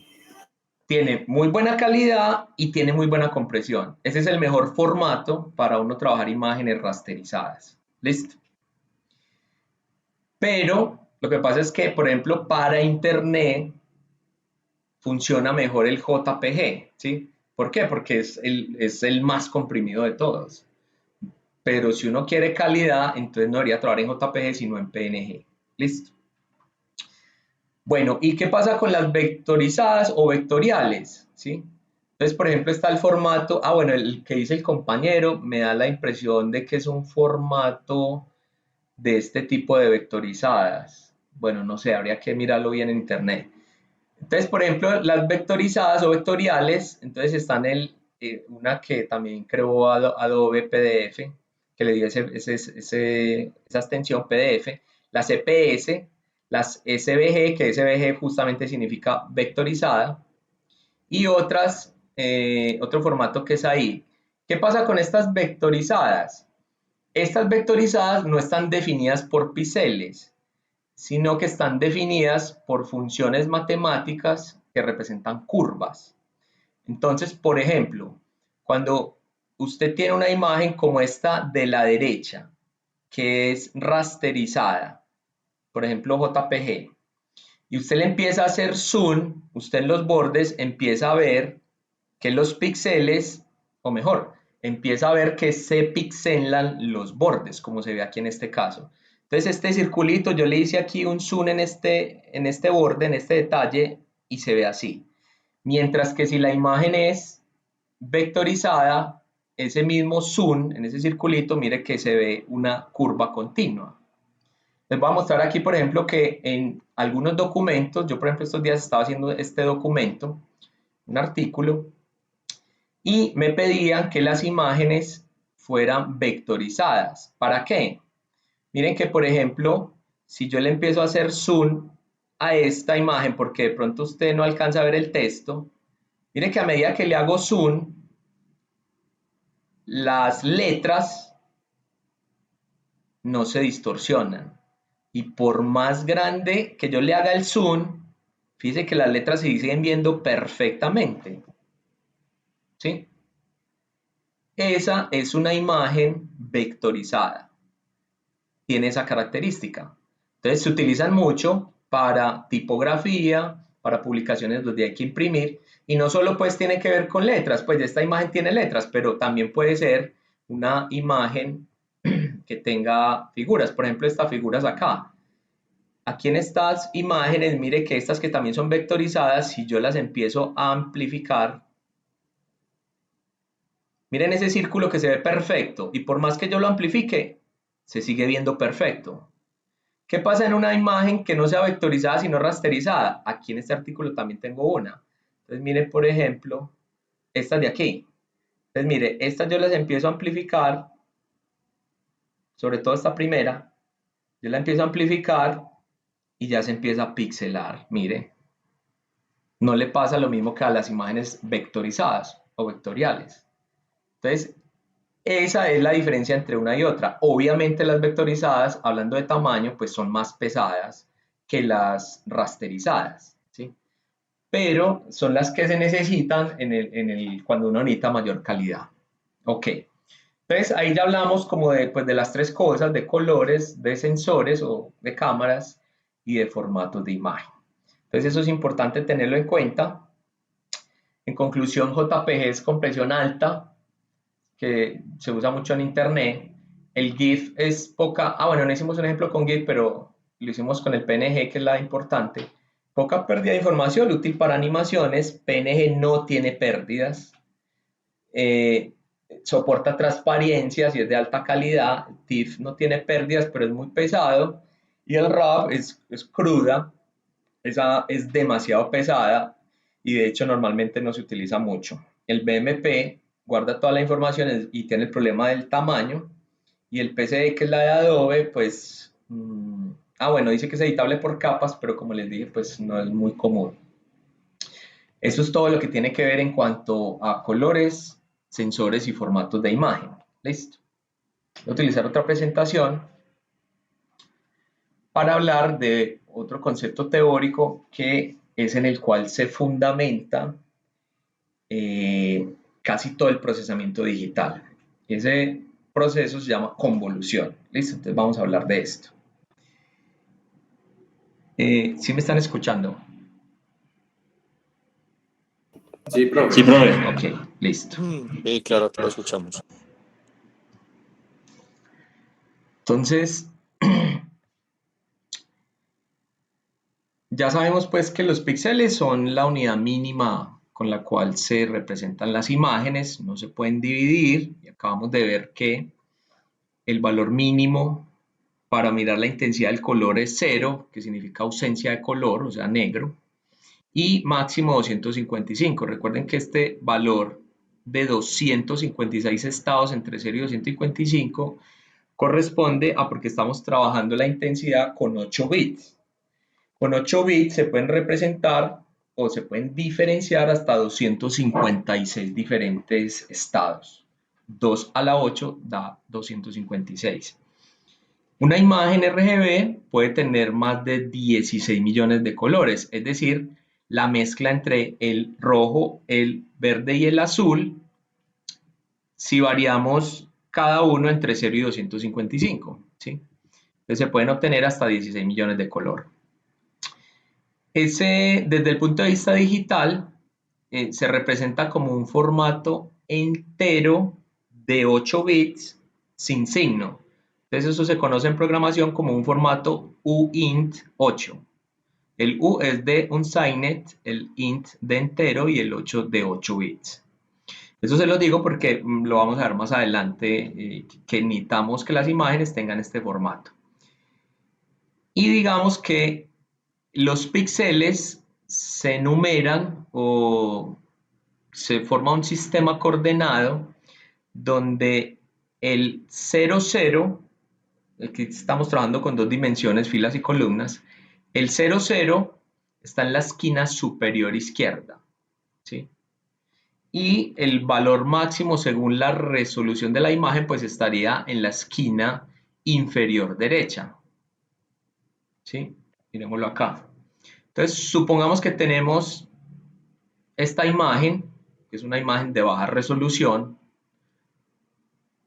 Tiene muy buena calidad y tiene muy buena compresión. Ese es el mejor formato para uno trabajar imágenes rasterizadas. ¿Listo? Pero lo que pasa es que, por ejemplo, para internet funciona mejor el JPG, ¿sí? ¿Por qué? Porque es el más comprimido de todos. Pero si uno quiere calidad, entonces no debería trabajar en JPG, sino en PNG. ¿Listo? Bueno, ¿y qué pasa con las vectorizadas o vectoriales? ¿Sí? Entonces, por ejemplo, está el formato, bueno, el que dice el compañero me da la impresión de que es un formato de este tipo de vectorizadas. Bueno, no sé, habría que mirarlo bien en internet. Entonces, por ejemplo, las vectorizadas o vectoriales, entonces están una que también creó Adobe PDF, que le dio esa extensión PDF, las CPS, las SVG, que SVG justamente significa vectorizada, y otras otro formato que es ahí. ¿Qué pasa con estas vectorizadas? Estas vectorizadas no están definidas por píxeles, sino que están definidas por funciones matemáticas que representan curvas. Entonces, por ejemplo, cuando usted tiene una imagen como esta de la derecha, que es rasterizada, por ejemplo JPG, y usted le empieza a hacer zoom, usted en los bordes empieza a ver que los píxeles, o mejor, empieza a ver que se pixelan los bordes, como se ve aquí en este caso. Entonces este circulito, yo le hice aquí un zoom en este borde, en este detalle, y se ve así. Mientras que si la imagen es vectorizada, ese mismo zoom, en ese circulito, mire que se ve una curva continua. Les voy a mostrar aquí, por ejemplo, que en algunos documentos, yo por ejemplo estos días estaba haciendo este documento, un artículo, y me pedían que las imágenes fueran vectorizadas. ¿Para qué? Miren que, por ejemplo, si yo le empiezo a hacer zoom a esta imagen, porque de pronto usted no alcanza a ver el texto, miren que a medida que le hago zoom, las letras no se distorsionan. Y por más grande que yo le haga el zoom, fíjese que las letras se siguen viendo perfectamente. ¿Sí? Esa es una imagen vectorizada. Tiene esa característica. Entonces se utilizan mucho para tipografía, para publicaciones donde hay que imprimir, y no solo pues tiene que ver con letras, pues esta imagen tiene letras, pero también puede ser una imagen que tenga figuras. Por ejemplo, estas figuras acá. Aquí en estas imágenes, mire que estas que también son vectorizadas, si yo las empiezo a amplificar, miren ese círculo que se ve perfecto, y por más que yo lo amplifique, se sigue viendo perfecto. ¿Qué pasa en una imagen que no sea vectorizada sino rasterizada? Aquí en este artículo también tengo una. Entonces mire, por ejemplo, estas de aquí. Entonces mire, estas yo las empiezo a amplificar, sobre todo esta primera, yo la empiezo a amplificar y ya se empieza a pixelar, mire. No le pasa lo mismo que a las imágenes vectorizadas o vectoriales. Entonces, esa es la diferencia entre una y otra. Obviamente las vectorizadas, hablando de tamaño, pues son más pesadas que las rasterizadas, ¿sí? Pero son las que se necesitan cuando uno necesita mayor calidad. Ok. Entonces ahí ya hablamos como pues de las tres cosas, de colores, de sensores o de cámaras y de formatos de imagen. Entonces eso es importante tenerlo en cuenta. En conclusión, JPG es compresión alta, que se usa mucho en internet. El GIF es poca, bueno, no hicimos un ejemplo con GIF, pero lo hicimos con el PNG, que es la importante. Poca pérdida de información, útil para animaciones. PNG no tiene pérdidas. Soporta transparencias y es de alta calidad. TIFF no tiene pérdidas, pero es muy pesado. Y el RAW es cruda, esa es demasiado pesada y de hecho normalmente no se utiliza mucho. El BMP guarda toda la información y tiene el problema del tamaño, y el PCD, que es la de Adobe, pues bueno, dice que es editable por capas, pero como les dije, pues no es muy común. Eso es todo lo que tiene que ver en cuanto a colores, sensores y formatos de imagen. Listo. Voy a utilizar otra presentación para hablar de otro concepto teórico que es en el cual se fundamenta casi todo el procesamiento digital. Ese proceso se llama convolución. ¿Listo? Entonces vamos a hablar de esto. ¿Sí me están escuchando? Sí, profe. Sí, profe. Ok, listo. Sí, claro, te lo escuchamos. Entonces, ya sabemos pues que los píxeles son la unidad mínima con la cual se representan las imágenes, no se pueden dividir, y acabamos de ver que el valor mínimo para mirar la intensidad del color es 0, que significa ausencia de color, o sea, negro, y máximo 255. Recuerden que este valor de 256 estados entre 0 y 255 corresponde a porque estamos trabajando la intensidad con 8 bits. Con 8 bits se pueden representar o se pueden diferenciar hasta 256 diferentes estados. 2 a la 8 da 256. Una imagen RGB puede tener más de 16 millones de colores, es decir, la mezcla entre el rojo, el verde y el azul, si variamos cada uno entre 0 y 255, ¿sí? Entonces se pueden obtener hasta 16 millones de color. Desde el punto de vista digital, se representa como un formato entero de 8 bits sin signo. Entonces eso se conoce en programación como un formato uint 8. El U es de unsigned, el int de entero y el 8 de 8 bits. Eso se lo digo porque lo vamos a ver más adelante, que necesitamos que las imágenes tengan este formato. Y digamos que los píxeles se enumeran o se forma un sistema coordenado donde el 0, 0, aquí estamos trabajando con dos dimensiones, filas y columnas, el 0, 0 está en la esquina superior izquierda, ¿sí? Y el valor máximo según la resolución de la imagen pues estaría en la esquina inferior derecha, ¿sí? Miremoslo acá. Entonces supongamos que tenemos esta imagen, que es una imagen de baja resolución,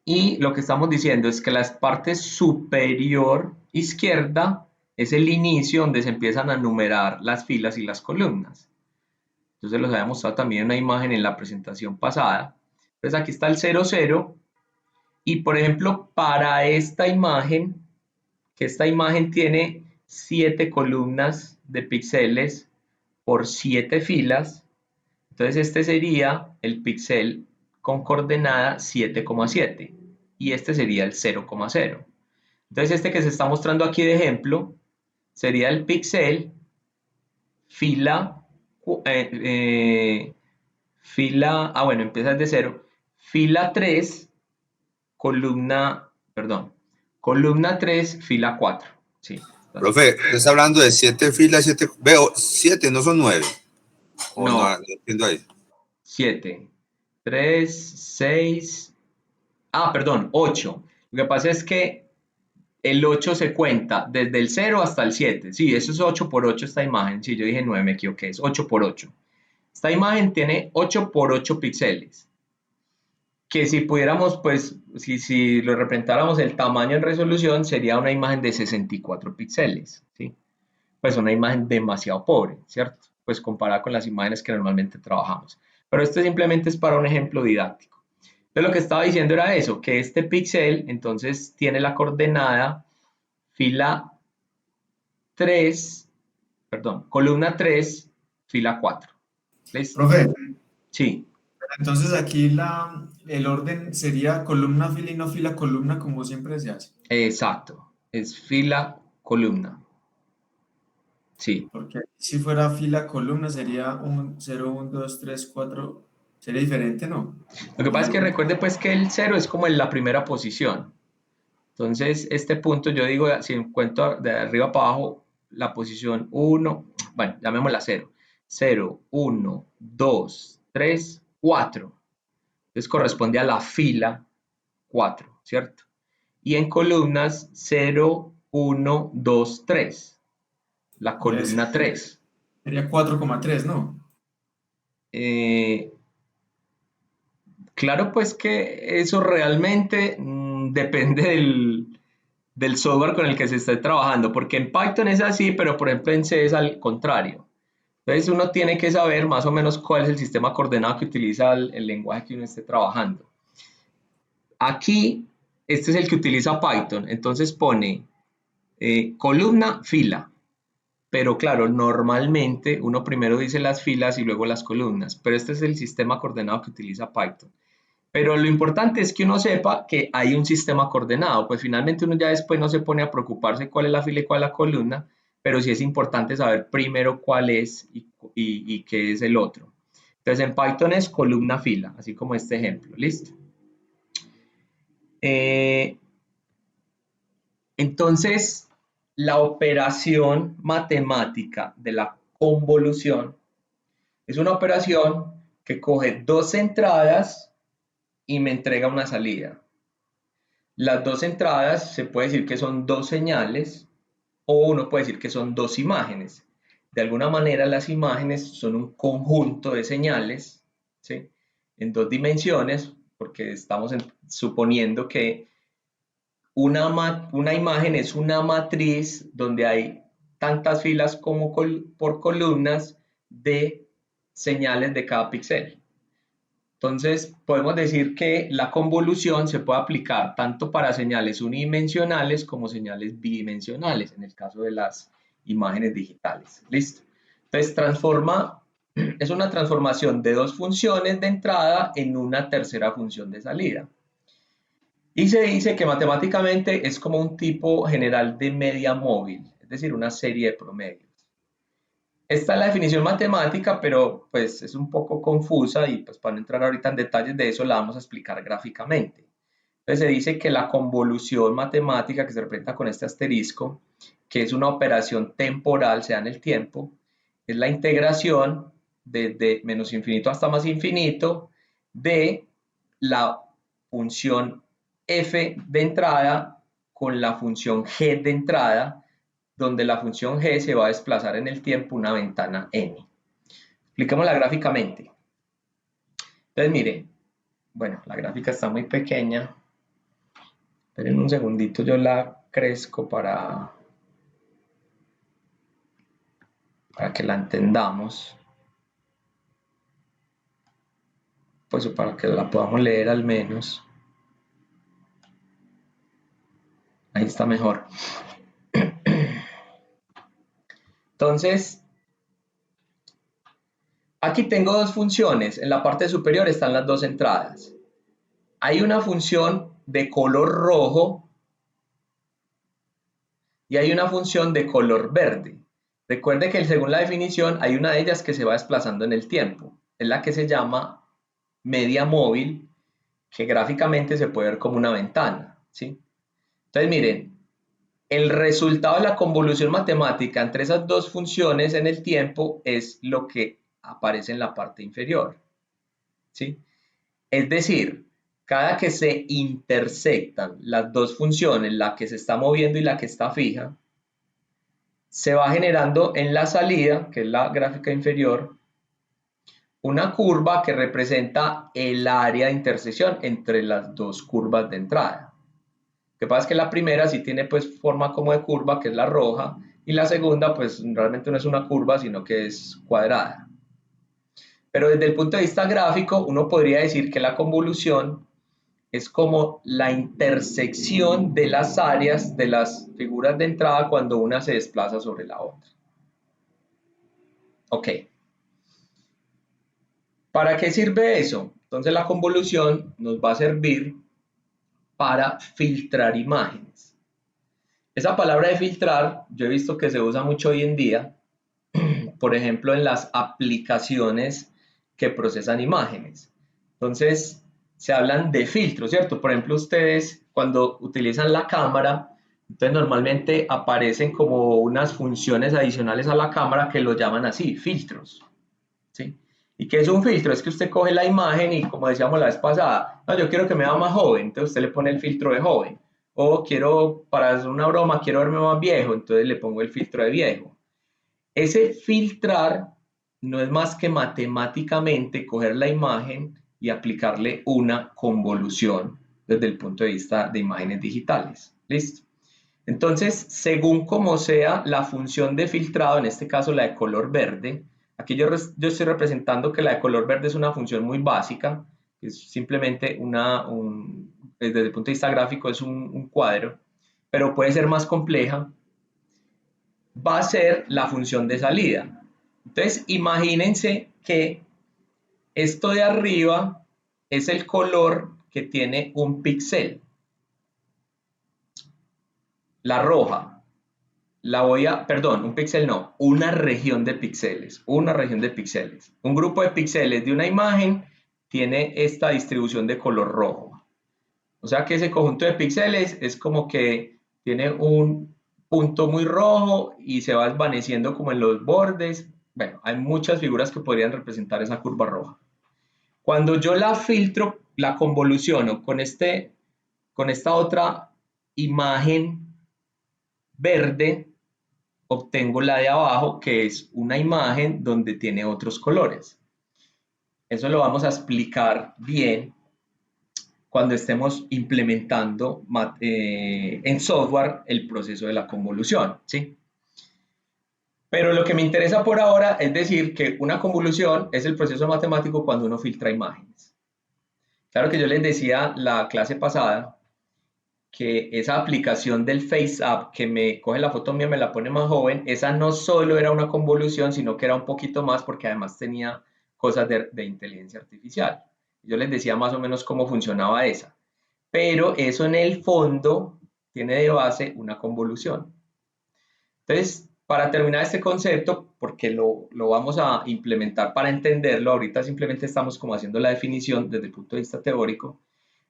y lo que estamos diciendo es que la parte superior izquierda es el inicio donde se empiezan a numerar las filas y las columnas. Entonces los había mostrado también una imagen en la presentación pasada. Entonces aquí está el 0, 0. Y por ejemplo, para esta imagen, que esta imagen tiene 7 columnas de píxeles por 7 filas, entonces este sería el píxel con coordenada 7,7 y este sería el 0,0. Entonces este que se está mostrando aquí de ejemplo sería el píxel fila, bueno, empieza desde 0, fila 3, columna 3, fila 4. Sí. Profe, usted está hablando de 7 filas, 7, veo 7, no son 9. O no, No, no entiendo ahí. 7, 3, 6, perdón, 8. Lo que pasa es que el 8 se cuenta desde el 0 hasta el 7. Sí, eso es 8 por 8 esta imagen. Sí, yo dije 9, me equivoqué, es 8 por 8. Esta imagen tiene 8 por 8 píxeles. Que si pudiéramos, pues, si lo representáramos el tamaño en resolución, sería una imagen de 64 píxeles, ¿sí? Pues una imagen demasiado pobre, ¿cierto? Pues comparada con las imágenes que normalmente trabajamos. Pero esto simplemente es para un ejemplo didáctico. Entonces lo que estaba diciendo era eso, que este píxel entonces tiene la coordenada fila 3, perdón, columna 3, fila 4. ¿Listo? Profe, Sí, entonces aquí el orden sería columna, fila y no fila, columna, como siempre se hace. exacto. Es fila, columna. Sí. Porque si fuera fila, columna sería un 0, 1, 2, 3, 4, sería diferente, ¿no? Lo que pasa es que recuerde pues que el 0 es como en la primera posición. Entonces, este punto yo digo, si encuentro de arriba para abajo la posición 1, bueno, llamémosla 0. 0, 1, 2, 3, 4. Entonces corresponde a la fila 4, ¿cierto? Y en columnas 0, 1, 2, 3. La columna 3. Sería 4,3, ¿no? Claro, pues que eso realmente depende del software con el que se esté trabajando, porque en Python es así, pero por ejemplo en C es al contrario. Entonces uno tiene que saber más o menos cuál es el sistema coordenado que utiliza el lenguaje que uno esté trabajando. Aquí, este es el que utiliza Python, entonces pone columna, fila. Pero claro, normalmente uno primero dice las filas y luego las columnas, pero este es el sistema coordenado que utiliza Python. Pero lo importante es que uno sepa que hay un sistema coordenado, pues finalmente uno ya después no se pone a preocuparse cuál es la fila y cuál es la columna, pero sí es importante saber primero cuál es y qué es el otro. Entonces en Python es columna fila, así como este ejemplo, ¿listo? Entonces, la operación matemática de la convolución es una operación que coge dos entradas y me entrega una salida. Las dos entradas se puede decir que son dos señales o uno puede decir que son dos imágenes. De alguna manera las imágenes son un conjunto de señales, ¿sí?, en dos dimensiones, porque estamos suponiendo que una imagen es una matriz donde hay tantas filas como por columnas de señales de cada píxel. Entonces, podemos decir que la convolución se puede aplicar tanto para señales unidimensionales como señales bidimensionales, en el caso de las imágenes digitales. ¿Listo? Entonces, es una transformación de dos funciones de entrada en una tercera función de salida. Y se dice que matemáticamente es como un tipo general de media móvil, es decir, una serie de promedios. Esta es la definición matemática, pero pues es un poco confusa y pues para no entrar ahorita en detalles de eso la vamos a explicar gráficamente. Entonces se dice que la convolución matemática, que se representa con este asterisco, que es una operación temporal, se da en el tiempo, es la integración desde menos infinito hasta más infinito de la función f de entrada con la función g de entrada, donde la función g se va a desplazar en el tiempo una ventana n. Expliquémosla gráficamente. Entonces, mire, bueno, la gráfica está muy pequeña. Esperen un segundito, yo la crezco para que la entendamos. Pues para que la podamos leer al menos. Ahí está mejor. Entonces, aquí tengo dos funciones. En la parte superior están las dos entradas. Hay una función de color rojo y hay una función de color verde. Recuerde que según la definición hay una de ellas que se va desplazando en el tiempo. Es la que se llama media móvil, que gráficamente se puede ver como una ventana, ¿sí? Entonces miren, el resultado de la convolución matemática entre esas dos funciones en el tiempo es lo que aparece en la parte inferior, ¿sí? Es decir, cada que se intersectan las dos funciones, la que se está moviendo y la que está fija, se va generando en la salida, que es la gráfica inferior, una curva que representa el área de intersección entre las dos curvas de entrada. Lo que pasa es que la primera sí tiene pues forma como de curva, que es la roja, y la segunda pues realmente no es una curva, sino que es cuadrada. Pero desde el punto de vista gráfico, uno podría decir que la convolución es como la intersección de las áreas de las figuras de entrada cuando una se desplaza sobre la otra. Ok. ¿Para qué sirve eso? Entonces la convolución nos va a servir para filtrar imágenes. Esa palabra de filtrar, yo he visto que se usa mucho hoy en día, por ejemplo, en las aplicaciones que procesan imágenes. Entonces, se hablan de filtros, ¿cierto? Por ejemplo, ustedes cuando utilizan la cámara, entonces normalmente aparecen como unas funciones adicionales a la cámara que lo llaman así, filtros, ¿sí? ¿Y qué es un filtro? Es que usted coge la imagen y, como decíamos la vez pasada, no, yo quiero que me vea más joven, entonces usted le pone el filtro de joven. O quiero, para hacer una broma, quiero verme más viejo, entonces le pongo el filtro de viejo. Ese filtrar no es más que matemáticamente coger la imagen y aplicarle una convolución desde el punto de vista de imágenes digitales. ¿Listo? Entonces, según como sea la función de filtrado, en este caso la de color verde, aquí yo estoy representando que la de color verde es una función muy básica, es simplemente desde el punto de vista gráfico es un cuadro, pero puede ser más compleja, va a ser la función de salida. Entonces, imagínense que esto de arriba es el color que tiene un píxel. La roja, un píxel no, una región de píxeles, Un grupo de píxeles de una imagen tiene esta distribución de color rojo. O sea que ese conjunto de píxeles es como que tiene un punto muy rojo y se va desvaneciendo como en los bordes. bueno, hay muchas figuras que podrían representar esa curva roja. Cuando yo la filtro, la convoluciono con esta otra imagen verde, obtengo la de abajo, que es una imagen donde tiene otros colores. Eso lo vamos a explicar bien cuando estemos implementando en software el proceso de la convolución, ¿sí? Pero lo que me interesa por ahora es decir que una convolución es el proceso matemático cuando uno filtra imágenes. Claro que yo les decía la clase pasada que esa aplicación del FaceApp que me coge la foto mía y me la pone más joven, esa no solo era una convolución, sino que era un poquito más porque además tenía cosas de inteligencia artificial. Yo les decía más o menos cómo funcionaba esa. Pero eso en el fondo tiene de base una convolución. Entonces, para terminar este concepto, porque lo vamos a implementar para entenderlo, ahorita simplemente estamos como haciendo la definición desde el punto de vista teórico,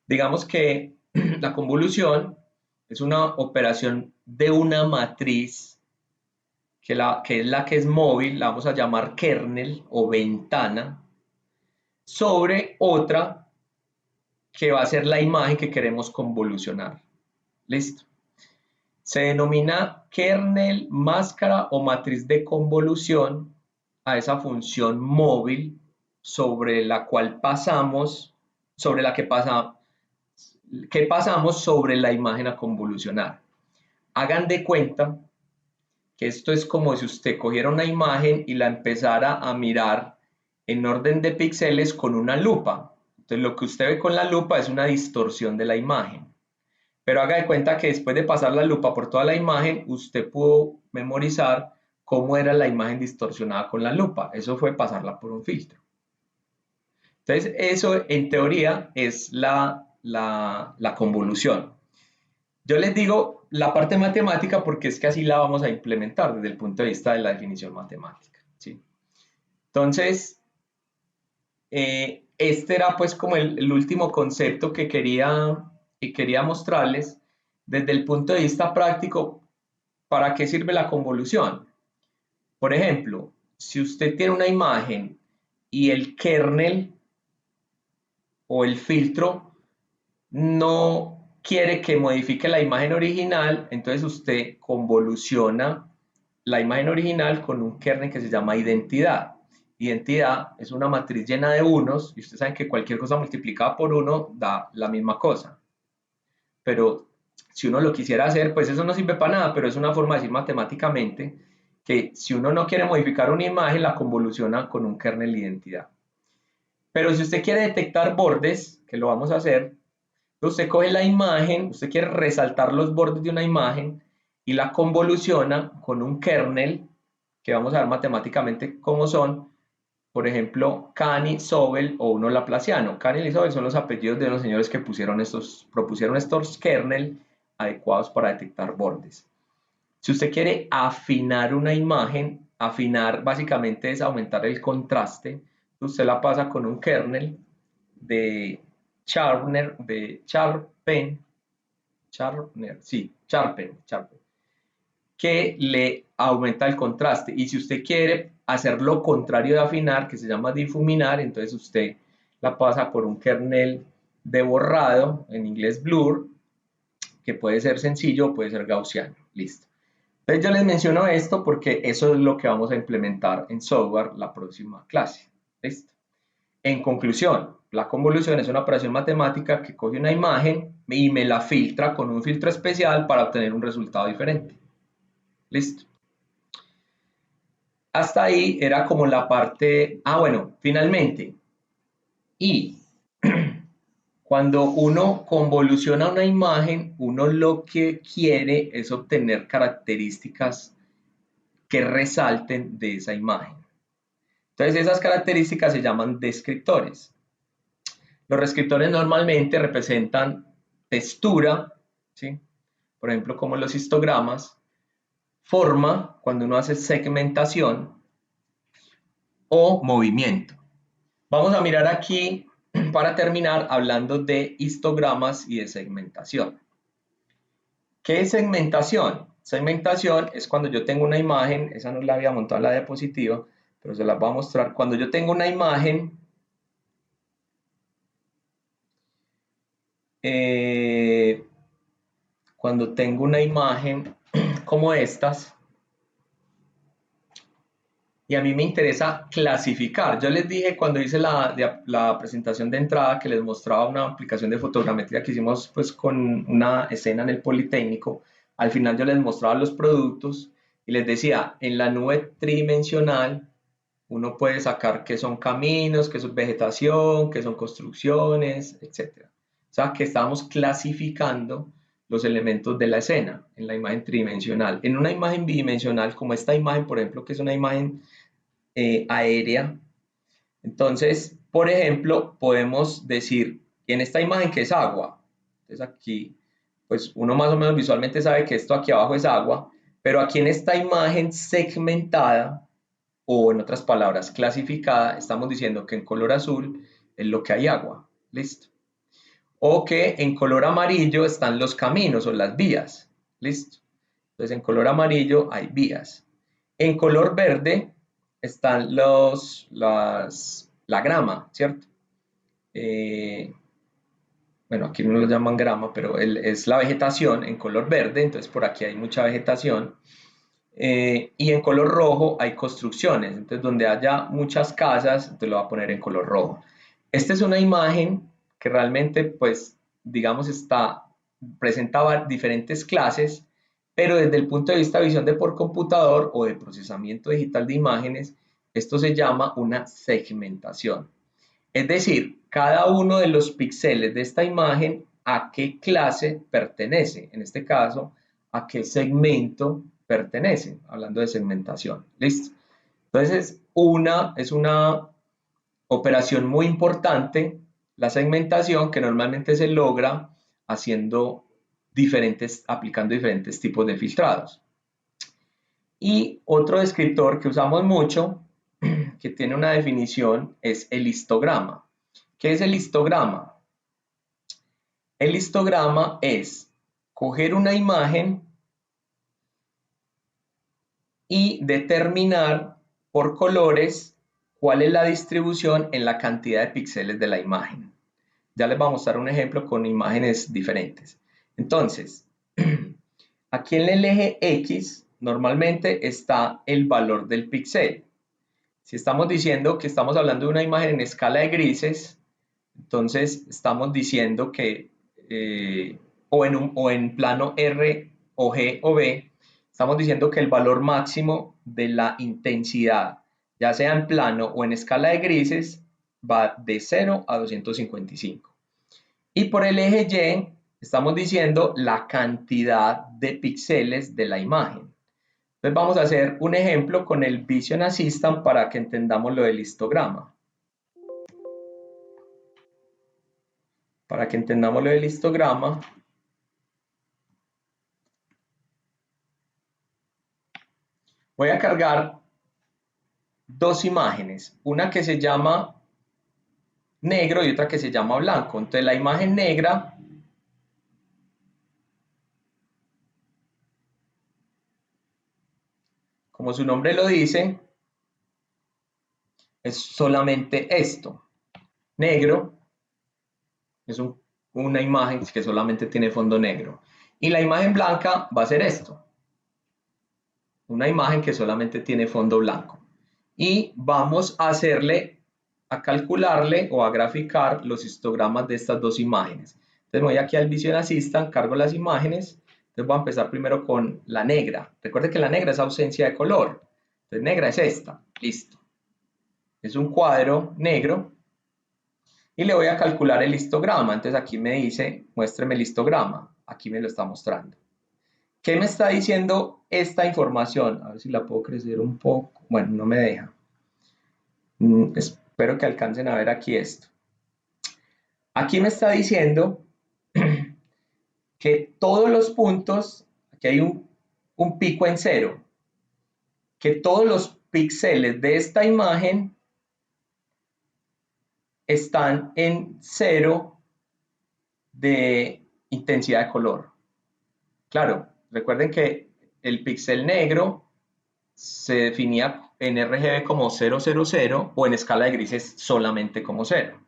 digamos que la convolución es una operación de una matriz que es la que es móvil, la vamos a llamar kernel o ventana, sobre otra que va a ser la imagen que queremos convolucionar. ¿Listo? Se denomina kernel, máscara o matriz de convolución a esa función móvil sobre la cual pasamos, sobre la que pasamos sobre la imagen a convolucionar. Hagan de cuenta que esto es como si usted cogiera una imagen y la empezara a mirar en orden de píxeles con una lupa. Entonces lo que usted ve con la lupa es una distorsión de la imagen. Pero haga de cuenta que después de pasar la lupa por toda la imagen, usted pudo memorizar cómo era la imagen distorsionada con la lupa. Eso fue pasarla por un filtro. Entonces, eso en teoría es la convolución. Yo les digo la parte matemática porque es que así la vamos a implementar desde el punto de vista de la definición matemática, ¿sí? Entonces, este era pues como el último concepto que quería mostrarles desde el punto de vista práctico. ¿Para qué sirve la convolución? Por ejemplo, si usted tiene una imagen y el kernel o el filtro no quiere que modifique la imagen original, entonces usted convoluciona la imagen original con un kernel que se llama identidad. Identidad es una matriz llena de unos y ustedes saben que cualquier cosa multiplicada por uno da la misma cosa. Pero si uno lo quisiera hacer, pues eso no sirve para nada, pero es una forma de decir matemáticamente que si uno no quiere modificar una imagen, la convoluciona con un kernel de identidad. Pero si usted quiere detectar bordes, que lo vamos a hacer, usted coge la imagen, usted quiere resaltar los bordes de una imagen y la convoluciona con un kernel que vamos a ver matemáticamente cómo son. Por ejemplo, Cani, Sobel o uno laplaciano. Cani y Sobel son los apellidos de los señores que propusieron estos kernel adecuados para detectar bordes. Si usted quiere afinar una imagen, afinar básicamente es aumentar el contraste, usted la pasa con un kernel de Sharpen, que le aumenta el contraste. Y si usted quiere hacer lo contrario de afinar, que se llama difuminar, entonces usted la pasa por un kernel de borrado, en inglés blur, que puede ser sencillo o puede ser gaussiano. Listo. Entonces yo les menciono esto porque eso es lo que vamos a implementar en software la próxima clase. ¿Listo? En conclusión, la convolución es una operación matemática que coge una imagen y me la filtra con un filtro especial para obtener un resultado diferente. ¿Listo? Hasta ahí era como la parte... bueno, finalmente. Y cuando uno convoluciona una imagen, uno lo que quiere es obtener características que resalten de esa imagen. Entonces esas características se llaman descriptores. Los descriptores normalmente representan textura, ¿sí? Por ejemplo, como los histogramas, forma, cuando uno hace segmentación, o movimiento. Vamos a mirar aquí, para terminar, hablando de histogramas y de segmentación. ¿Qué es segmentación? Segmentación es cuando yo tengo una imagen, esa no la había montado en la diapositiva, pero se las voy a mostrar. Cuando yo tengo una imagen, cuando tengo una imagen como estas, y a mí me interesa clasificar. Yo les dije cuando hice la presentación de entrada que les mostraba una aplicación de fotogrametría que hicimos pues con una escena en el Politécnico. Al final yo les mostraba los productos y les decía, en la nube tridimensional uno puede sacar qué son caminos, qué son vegetación, qué son construcciones, etc. O sea, que estamos clasificando los elementos de la escena en la imagen tridimensional. En una imagen bidimensional, como esta imagen, por ejemplo, que es una imagen aérea, entonces, por ejemplo, podemos decir en esta imagen que es agua. Entonces aquí, pues uno más o menos visualmente sabe que esto aquí abajo es agua, pero aquí en esta imagen segmentada, o en otras palabras, clasificada, estamos diciendo que en color azul es lo que hay agua. Listo. O que en color amarillo están los caminos o las vías. Listo. Entonces en color amarillo hay vías. En color verde están la grama, ¿cierto? Bueno, aquí no lo llaman grama, pero es la vegetación en color verde, entonces por aquí hay mucha vegetación. Y en color rojo hay construcciones, entonces donde haya muchas casas, entonces lo va a poner en color rojo. Esta es una imagen que realmente, pues, digamos, presenta diferentes clases, pero desde el punto de vista de visión de por computador o de procesamiento digital de imágenes, esto se llama una segmentación. Es decir, cada uno de los píxeles de esta imagen a qué clase pertenece, en este caso, a qué segmento pertenece, hablando de segmentación. ¿Listo? Entonces, es una operación muy importante, la segmentación, que normalmente se logra aplicando diferentes tipos de filtrados. Y otro descriptor que usamos mucho, que tiene una definición, es el histograma. ¿Qué es el histograma? El histograma es coger una imagen y determinar por colores cuál es la distribución en la cantidad de píxeles de la imagen. Ya les voy a mostrar un ejemplo con imágenes diferentes. Entonces, aquí en el eje X normalmente está el valor del píxel. Si estamos diciendo que estamos hablando de una imagen en escala de grises, entonces estamos diciendo que, o en plano R o G o B, estamos diciendo que el valor máximo de la intensidad, ya sea en plano o en escala de grises, va de 0 a 255. Y por el eje Y, estamos diciendo la cantidad de píxeles de la imagen. Entonces vamos a hacer un ejemplo con el Vision Assistant para que entendamos lo del histograma. Para que entendamos lo del histograma, voy a cargar dos imágenes, una que se llama negro y otra que se llama blanco. Entonces la imagen negra como su nombre lo dice, es solamente esto. Negro es una imagen que solamente tiene fondo negro. Y la imagen blanca va a ser esto. Una imagen que solamente tiene fondo blanco. Y vamos a calcularle o a graficar los histogramas de estas dos imágenes. Entonces voy aquí al Vision Assistant, cargo las imágenes. Entonces voy a empezar primero con la negra. Recuerde que la negra es ausencia de color. Entonces negra es esta. Listo. Es un cuadro negro. Y le voy a calcular el histograma. Entonces aquí me dice, muéstreme el histograma. Aquí me lo está mostrando. ¿Qué me está diciendo esta información? A ver si la puedo crecer un poco. Bueno, no me deja. Espero que alcancen a ver aquí esto. Aquí me está diciendo que todos los puntos, aquí hay un pico en 0, que todos los píxeles de esta imagen están en 0 de intensidad de color. Claro, recuerden que el píxel negro se definía en RGB como 000 o en escala de grises solamente como 0.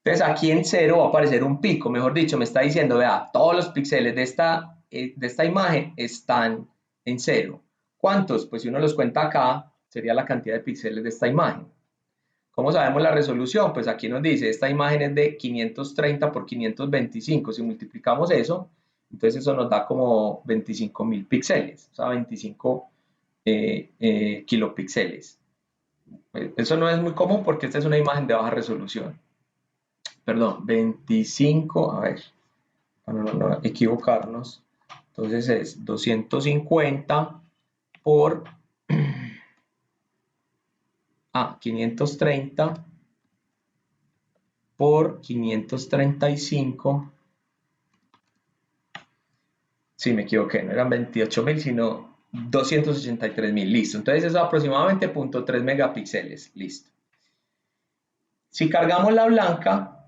Entonces aquí en 0 va a aparecer un pico, mejor dicho, me está diciendo, vea, todos los píxeles de esta imagen están en 0. ¿Cuántos? Pues si uno los cuenta acá, sería la cantidad de píxeles de esta imagen. ¿Cómo sabemos la resolución? Pues aquí nos dice, esta imagen es de 530 por 525. Si multiplicamos eso, entonces eso nos da como 25.000 píxeles, o sea, 25 kilopíxeles. Eso no es muy común porque esta es una imagen de baja resolución. Perdón, 25, a ver, para no equivocarnos. Entonces es 250 por 530 por 535. Sí, me equivoqué, no eran 28.000, sino 283.000. Listo. Entonces es aproximadamente 0.3 megapíxeles. Listo. Si cargamos la blanca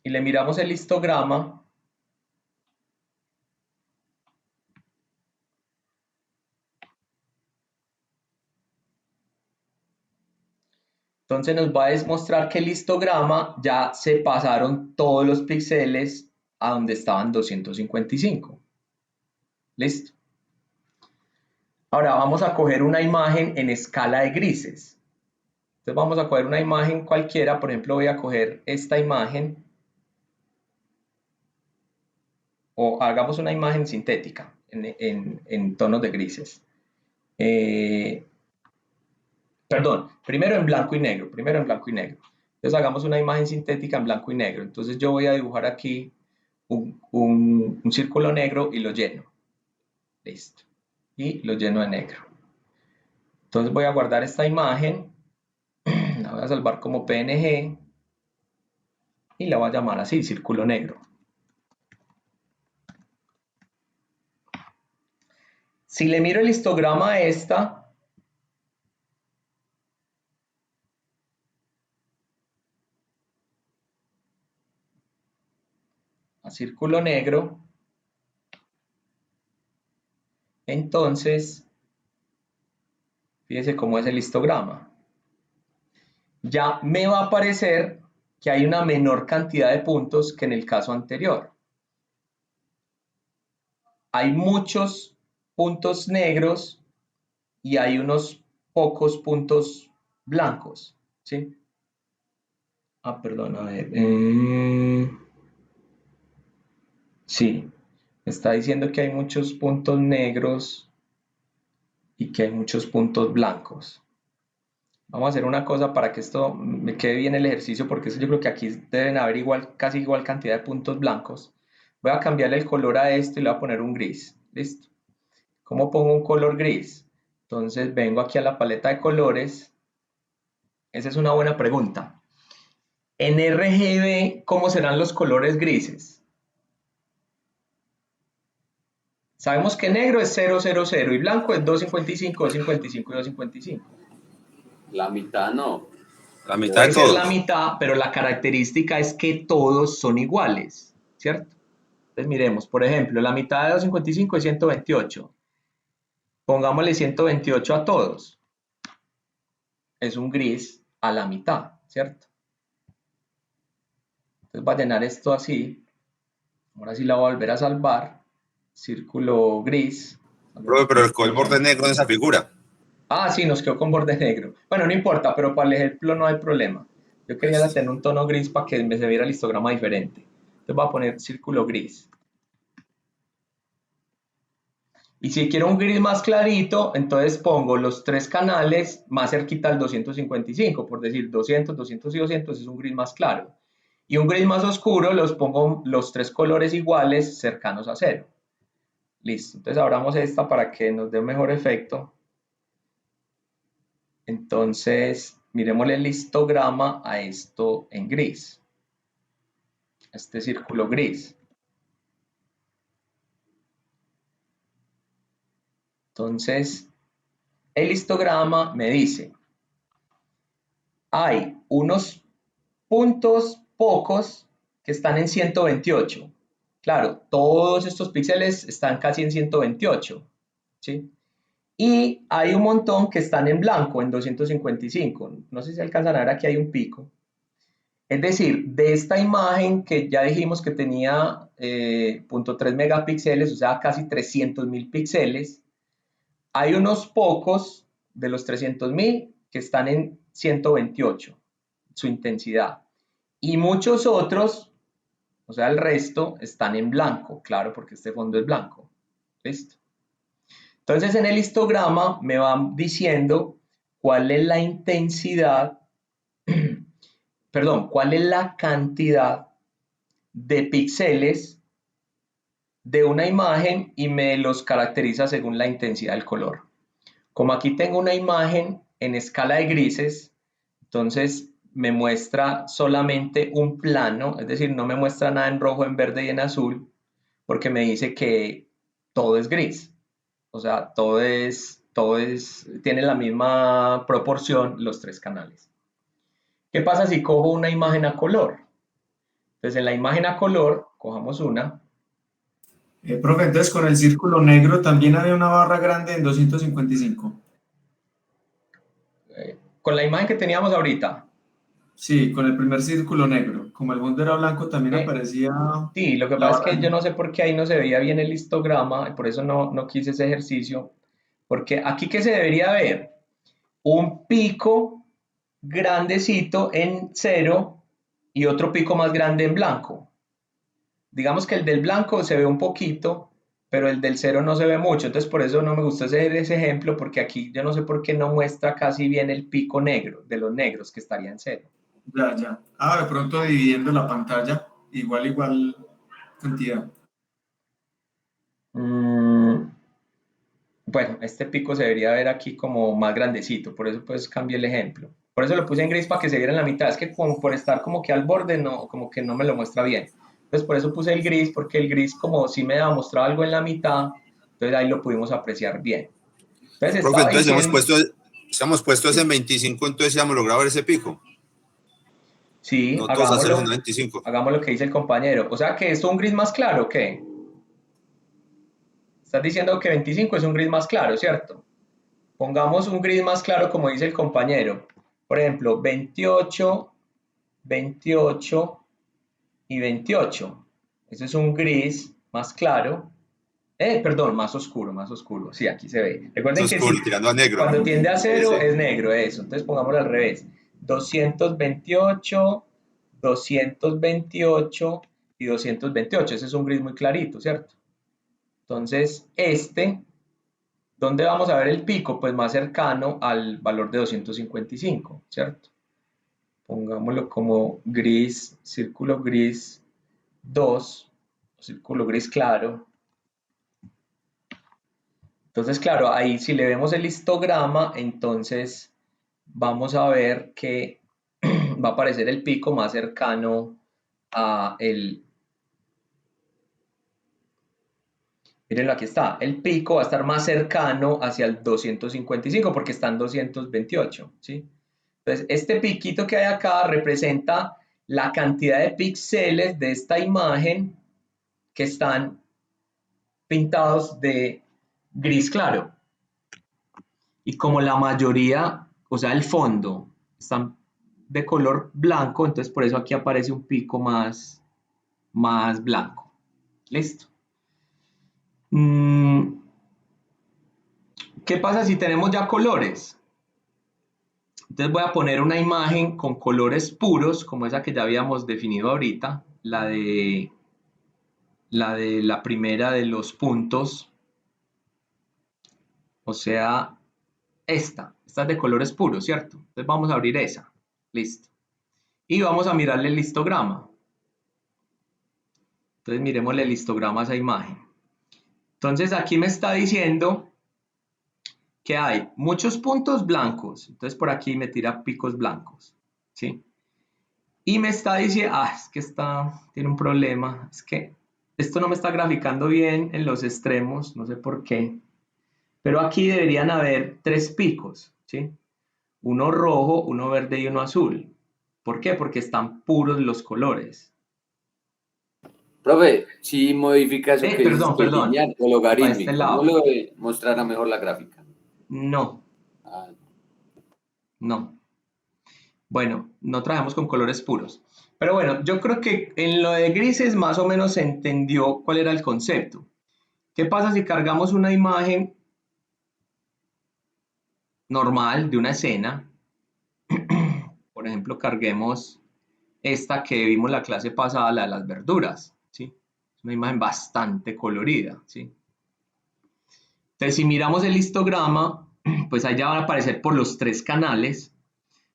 y le miramos el histograma, entonces nos va a demostrar que el histograma ya se pasaron todos los píxeles a donde estaban 255. Listo. Ahora vamos a coger una imagen en escala de grises. Entonces vamos a coger una imagen cualquiera, por ejemplo voy a coger esta imagen o hagamos una imagen sintética en tonos de grises. Perdón, primero en blanco y negro, Entonces hagamos una imagen sintética en blanco y negro. Entonces yo voy a dibujar aquí un círculo negro y lo lleno. Listo. Y lo lleno de negro. Entonces voy a guardar esta imagen, la voy a salvar como PNG y la voy a llamar así, círculo negro. Si le miro el histograma a esta, a círculo negro, entonces, fíjense cómo es el histograma. Ya me va a aparecer que hay una menor cantidad de puntos que en el caso anterior. Hay muchos puntos negros y hay unos pocos puntos blancos, ¿sí? Perdón, a ver. Sí, me está diciendo que hay muchos puntos negros y que hay muchos puntos blancos. Vamos a hacer una cosa para que esto me quede bien el ejercicio, porque yo creo que aquí deben haber casi igual cantidad de puntos blancos. Voy a cambiarle el color a esto y le voy a poner un gris. Listo. ¿Cómo pongo un color gris? Entonces vengo aquí a la paleta de colores. Esa es una buena pregunta. En RGB, ¿cómo serán los colores grises? Sabemos que negro es 000 y blanco es 255, 255 y 255. La mitad no. La mitad Puede de ser todos. la mitad, pero la característica es que todos son iguales, ¿cierto? Entonces miremos, por ejemplo, la mitad de 255 es 128. Pongámosle 128 a todos. Es un gris a la mitad, ¿cierto? Entonces va a llenar esto así. Ahora sí la voy a volver a salvar. Círculo gris. Profe, pero el borde negro en esa figura. Sí, nos quedó con borde negro. Bueno, no importa, pero para el ejemplo no hay problema. Yo quería tener un tono gris para que me se viera el histograma diferente. Entonces voy a poner círculo gris. Y si quiero un gris más clarito, entonces pongo los tres canales más cerquita al 255, por decir 200, 200 y 200 es un gris más claro. Y un gris más oscuro los pongo los tres colores iguales cercanos a 0. Listo, entonces abramos esta para que nos dé un mejor efecto. Entonces, miremosle el histograma a esto en gris. Este círculo gris. Entonces, el histograma me dice, hay unos puntos pocos que están en 128. Claro, todos estos píxeles están casi en 128, ¿sí? Y hay un montón que están en blanco, en 255. No sé si alcanzan a ver, aquí hay un pico. Es decir, de esta imagen que ya dijimos que tenía 0.3 megapíxeles, o sea, casi 300.000 píxeles, hay unos pocos de los 300.000 que están en 128, su intensidad. Y muchos otros, o sea, el resto, están en blanco, claro, porque este fondo es blanco. ¿Listo? Entonces, en el histograma me van diciendo cuál es la intensidad, perdón, cuál es la cantidad de píxeles de una imagen y me los caracteriza según la intensidad del color. Como aquí tengo una imagen en escala de grises, entonces me muestra solamente un plano, es decir, no me muestra nada en rojo, en verde y en azul, porque me dice que todo es gris. O sea, tiene la misma proporción los tres canales. ¿Qué pasa si cojo una imagen a color? Entonces, en la imagen a color, cojamos una. Profe, entonces con el círculo negro también había una barra grande en 255. Con la imagen que teníamos ahorita. Sí, con el primer círculo negro. Como el fondo era blanco, también aparecía Sí, lo que la pasa es barra. que yo no sé por qué ahí no se veía bien el histograma, y por eso no quise ese ejercicio. Porque aquí, ¿qué se debería ver? Un pico grandecito en 0 y otro pico más grande en blanco. Digamos que el del blanco se ve un poquito, pero el del 0 no se ve mucho. Entonces, por eso no me gustó ese ejemplo, porque aquí yo no sé por qué no muestra casi bien el pico negro, de los negros, que estaría en 0. Ya, ya. Ah, de pronto dividiendo la pantalla, igual cantidad. Bueno, este pico se debería ver aquí como más grandecito, por eso pues cambié el ejemplo. Por eso lo puse en gris para que se viera en la mitad. Es que como por estar como que al borde, no, como que no me lo muestra bien. Entonces por eso puse el gris, porque el gris como si me da mostrar algo en la mitad, entonces ahí lo pudimos apreciar bien. Entonces Profe, estaba entonces diciendo, hemos puesto ese en 25, entonces ya hemos logrado ver ese pico. sí, No todos hacerlo en 25. hagamos lo que dice el compañero. O sea que esto es un gris más claro, ¿o qué? Estás diciendo que 25 es un gris más claro, ¿cierto? Pongamos un gris más claro como dice el compañero. Por ejemplo, 28, 28 y 28. Ese es un gris más claro. Perdón, más oscuro, más oscuro. Sí, aquí se ve. Es Recuerden que oscuro, si tirando a negro. cuando tiende a Sí, cero sí. es negro, eso. Entonces pongámoslo al revés. 228, 228 y 228. Ese es un gris muy clarito, ¿cierto? Entonces, ¿dónde vamos a ver el pico? Pues más cercano al valor de 255, ¿cierto? Pongámoslo como gris, círculo gris 2, círculo gris claro. Entonces, claro, ahí si le vemos el histograma, entonces vamos a ver que va a aparecer el pico más cercano a el... Mírenlo, aquí está. El pico va a estar más cercano hacia el 255 porque está en 228, ¿sí? Entonces, este piquito que hay acá representa la cantidad de píxeles de esta imagen que están pintados de gris claro. Y como la mayoría, o sea, el fondo, están de color blanco, entonces por eso aquí aparece un pico más blanco. Listo. ¿Qué pasa si tenemos ya colores? Entonces voy a poner una imagen con colores puros, como esa que ya habíamos definido ahorita, la de la primera de los puntos, o sea, esta es de colores puros, ¿cierto? Entonces vamos a abrir esa, listo. Y vamos a mirarle el histograma. Entonces miremosle el histograma a esa imagen. Entonces aquí me está diciendo que hay muchos puntos blancos, entonces por aquí me tira picos blancos, ¿sí? Y me está diciendo, es que tiene un problema, es que esto no me está graficando bien en los extremos, no sé por qué, pero aquí deberían haber 3 picos, ¿sí? Uno rojo, uno verde y uno azul. ¿Por qué? Porque están puros los colores. Profe, si modifica eso que dices Perdón, que es lineal o para este logarítmico, ¿no lado. le mostrará mejor la gráfica? No, Ah, no. Bueno, no trabajamos con colores puros. Pero bueno, yo creo que en lo de grises más o menos se entendió cuál era el concepto. ¿Qué pasa si cargamos una imagen normal de una escena? Por ejemplo, carguemos esta que vimos la clase pasada, la de las verduras, ¿sí? Es una imagen bastante colorida, ¿sí? Entonces, si miramos el histograma, pues allá van a aparecer por los 3 canales.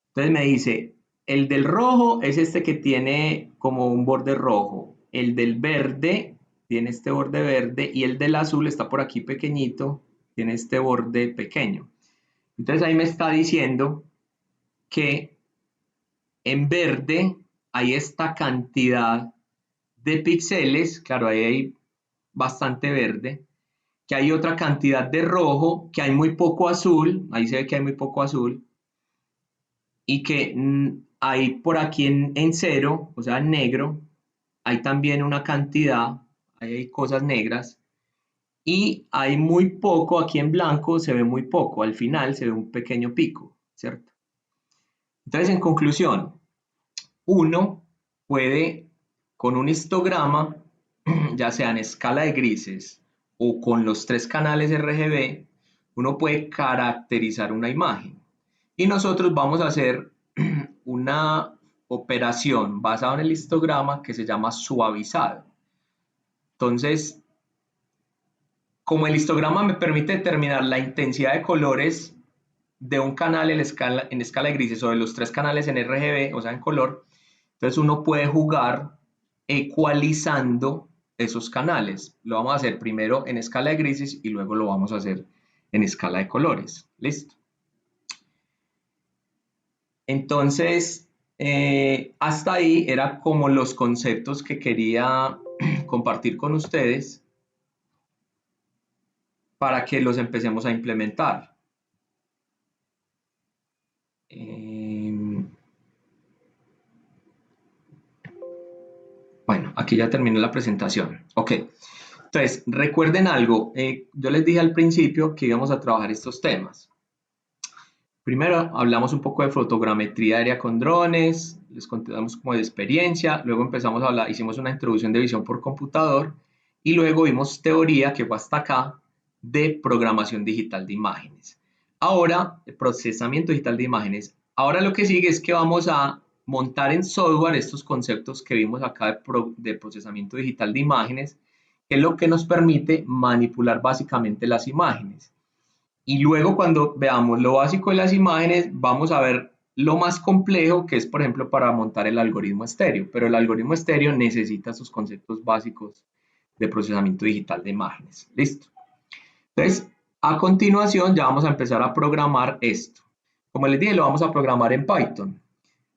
Entonces me dice, el del rojo es este que tiene como un borde rojo, el del verde tiene este borde verde y el del azul está por aquí pequeñito, tiene este borde pequeño. Entonces ahí me está diciendo que en verde hay esta cantidad de píxeles, claro, ahí hay bastante verde, que hay otra cantidad de rojo, que hay muy poco azul, ahí se ve que hay muy poco azul, y que hay por aquí en cero, o sea, en negro, hay también una cantidad, ahí hay cosas negras, y hay muy poco, aquí en blanco se ve muy poco, al final se ve un pequeño pico, ¿cierto? Entonces, en conclusión, uno puede, con un histograma, ya sea en escala de grises o con los 3 canales RGB, uno puede caracterizar una imagen. Y nosotros vamos a hacer una operación basada en el histograma que se llama suavizado. Entonces, como el histograma me permite determinar la intensidad de colores de un canal en escala de grises o de los 3 canales en RGB, o sea, en color, entonces uno puede jugar ecualizando esos canales. Lo vamos a hacer primero en escala de grises y luego lo vamos a hacer en escala de colores. ¿Listo? Entonces, hasta ahí era como los conceptos que quería compartir con ustedes para que los empecemos a implementar. Bueno, aquí ya terminé la presentación. Ok, entonces recuerden algo. Yo les dije al principio que íbamos a trabajar estos temas. Primero hablamos un poco de fotogrametría aérea con drones, les contamos como de experiencia, luego empezamos a hablar, hicimos una introducción de visión por computador y luego vimos teoría, que fue hasta acá, de programación digital de imágenes. Ahora, el procesamiento digital de imágenes. Ahora lo que sigue es que vamos a montar en software estos conceptos que vimos acá de procesamiento digital de imágenes, que es lo que nos permite manipular básicamente las imágenes. Y luego cuando veamos lo básico de las imágenes, vamos a ver lo más complejo, que es, por ejemplo, para montar el algoritmo estéreo. Pero el algoritmo estéreo necesita sus conceptos básicos de procesamiento digital de imágenes. ¿Listo? Entonces, a continuación ya vamos a empezar a programar esto. Como les dije, lo vamos a programar en Python.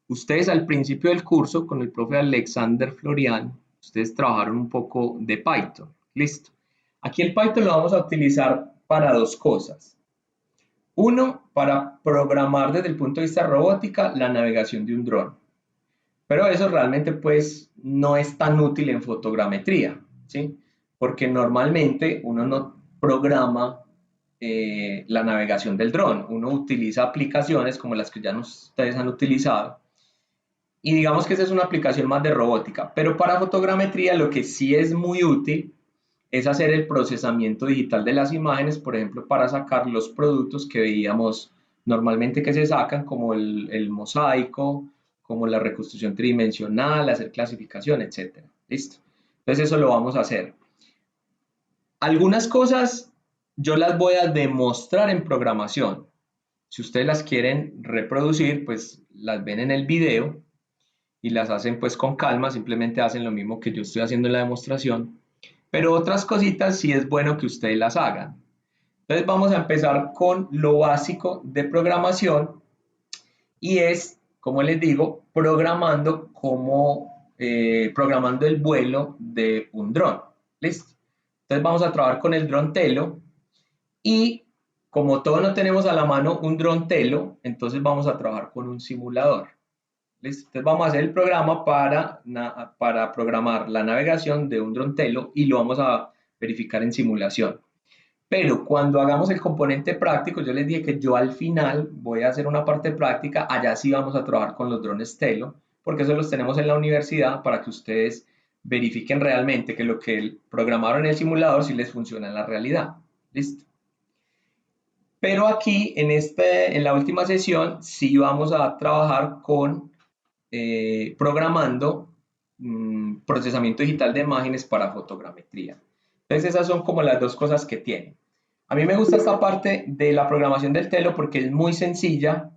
Ustedes al principio del curso, con el profe Alexander Florian, ustedes trabajaron un poco de Python. ¿Listo? Aquí el Python lo vamos a utilizar para 2 cosas. Uno, para programar desde el punto de vista robótica la navegación de un dron. Pero eso realmente pues no es tan útil en fotogrametría, ¿sí? Porque normalmente uno no programa la navegación del dron. Uno utiliza aplicaciones como las que ya ustedes han utilizado. Y digamos que esa es una aplicación más de robótica. Pero para fotogrametría lo que sí es muy útil es hacer el procesamiento digital de las imágenes, por ejemplo, para sacar los productos que veíamos normalmente que se sacan, como el mosaico, como la reconstrucción tridimensional, hacer clasificación, etc. ¿Listo? Entonces eso lo vamos a hacer. Algunas cosas yo las voy a demostrar en programación. Si ustedes las quieren reproducir, pues las ven en el video y las hacen pues con calma, simplemente hacen lo mismo que yo estoy haciendo en la demostración. Pero otras cositas sí es bueno que ustedes las hagan. Entonces vamos a empezar con lo básico de programación y es, como les digo, programando el vuelo de un dron. ¿Listo? Entonces vamos a trabajar con el dron Telo y como todos no tenemos a la mano un dron Telo, entonces vamos a trabajar con un simulador. ¿Listo? Entonces vamos a hacer el programa para programar la navegación de un dron Telo y lo vamos a verificar en simulación. Pero cuando hagamos el componente práctico, yo les dije que yo al final voy a hacer una parte práctica, allá sí vamos a trabajar con los drones Telo, porque eso los tenemos en la universidad para que ustedes verifiquen realmente que lo que programaron en el simulador sí les funciona en la realidad. ¿Listo? Pero aquí, en la última sesión, sí vamos a trabajar con programando procesamiento digital de imágenes para fotogrametría. Entonces, esas son como las dos cosas que tiene. A mí me gusta esta parte de la programación del Telo porque es muy sencilla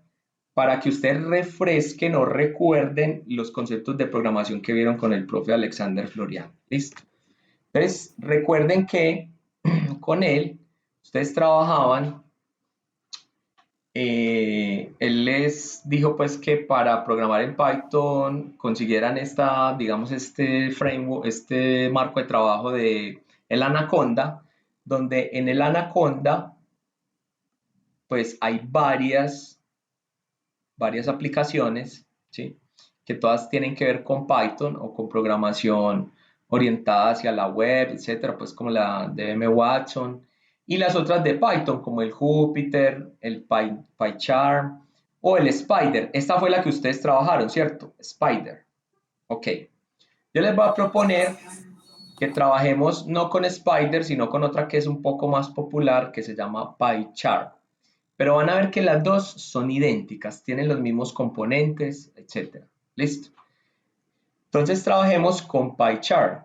para que ustedes refresquen o recuerden los conceptos de programación que vieron con el profe Alexander Florian. ¿Listo? Entonces, recuerden que con él ustedes trabajaban, él les dijo pues que para programar en Python consiguieran digamos, este framework, este marco de trabajo de el Anaconda, donde en el Anaconda pues hay varias aplicaciones, ¿sí? Que todas tienen que ver con Python o con programación orientada hacia la web, etcétera, pues como la DB Watson, y las otras de Python, como el Jupyter, el PyCharm o el Spider. Esta fue la que ustedes trabajaron, ¿cierto? Spider. Ok. Yo les voy a proponer que trabajemos no con Spider, sino con otra que es un poco más popular, que se llama PyCharm. Pero van a ver que las dos son idénticas, tienen los mismos componentes, etc. Listo. Entonces trabajemos con PyCharm.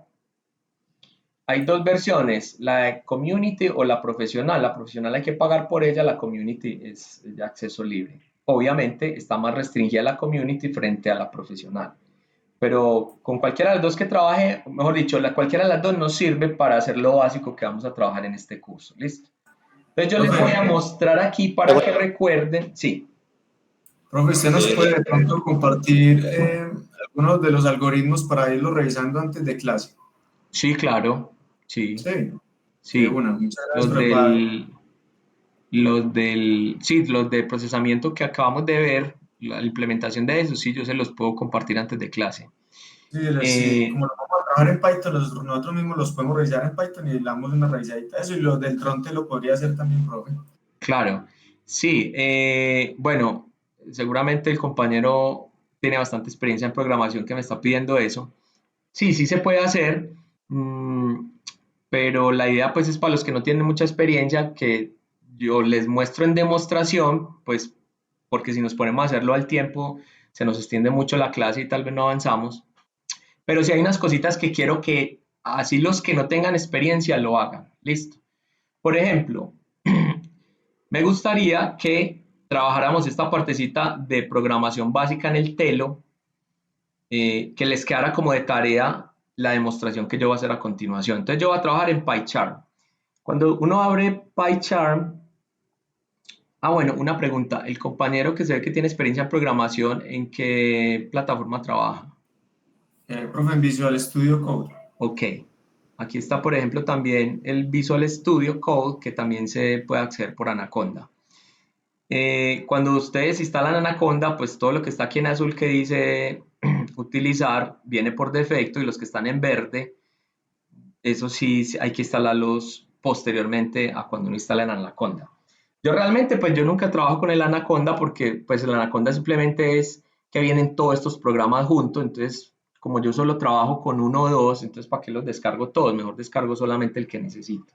Hay dos versiones, la de Community o la profesional. La profesional hay que pagar por ella, la Community es de acceso libre. Obviamente está más restringida la Community frente a la profesional. Pero con cualquiera de las dos que trabaje, mejor dicho, cualquiera de las dos nos sirve para hacer lo básico que vamos a trabajar en este curso. ¿Listo? Entonces yo les voy a mostrar aquí para que recuerden, sí. Profe, ¿usted nos puede de pronto compartir algunos de los algoritmos para irlos revisando antes de clase? Sí, claro, sí, Sí, de sí. una. Muchas Los gracias, profe. los de procesamiento que acabamos de ver, la implementación de eso, sí, yo se los puedo compartir antes de clase. Sí, como lo vamos a trabajar en Python, nosotros mismos los podemos revisar en Python y le damos una revisadita a eso, y los del Tronte lo podría hacer también, profe. Claro, sí, bueno, seguramente el compañero tiene bastante experiencia en programación que me está pidiendo eso. Sí, sí se puede hacer, pero la idea pues es para los que no tienen mucha experiencia que yo les muestro en demostración, pues porque si nos ponemos a hacerlo al tiempo se nos extiende mucho la clase y tal vez no avanzamos. Pero sí hay unas cositas que quiero que así los que no tengan experiencia lo hagan. Listo. Por ejemplo, me gustaría que trabajáramos esta partecita de programación básica en el Telo, que les quedara como de tarea la demostración que yo voy a hacer a continuación. Entonces yo voy a trabajar en PyCharm. Cuando uno abre PyCharm, bueno, una pregunta. El compañero que se ve que tiene experiencia en programación, ¿en qué plataforma trabaja? Profe, en Visual Studio Code. Ok. Aquí está, por ejemplo, también el Visual Studio Code, que también se puede acceder por Anaconda. Cuando ustedes instalan Anaconda, pues todo lo que está aquí en azul que dice utilizar viene por defecto, y los que están en verde, eso sí hay que instalarlos posteriormente a cuando uno instala en Anaconda. Yo realmente, pues yo nunca trabajo con el Anaconda porque pues el Anaconda simplemente es que vienen todos estos programas juntos, entonces como yo solo trabajo con uno o dos, entonces ¿para qué los descargo todos? Mejor descargo solamente el que necesito.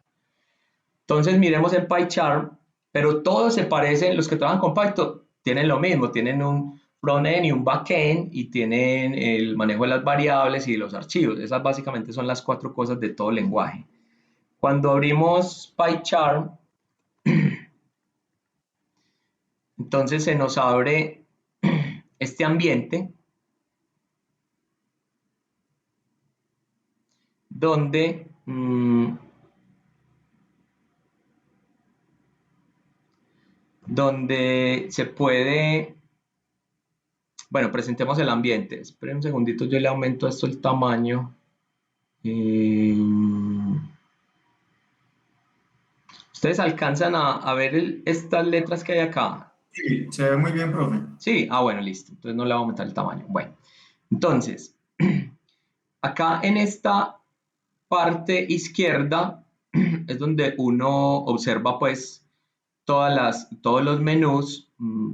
Entonces miremos en PyCharm, pero todos se parecen, los que trabajan con Python tienen lo mismo, tienen un front-end y un back-end y tienen el manejo de las variables y de los archivos. Esas básicamente son las 4 cosas de todo lenguaje. Cuando abrimos PyCharm, entonces se nos abre este ambiente donde donde se puede, bueno, presentemos el ambiente. Esperen un segundito, yo le aumento a esto el tamaño. ¿Ustedes alcanzan a ver estas letras que hay acá? Sí, se ve muy bien, profe. Sí, bueno, listo. Entonces no le voy a aumentar el tamaño. Bueno, entonces, acá en esta parte izquierda es donde uno observa pues todos los menús,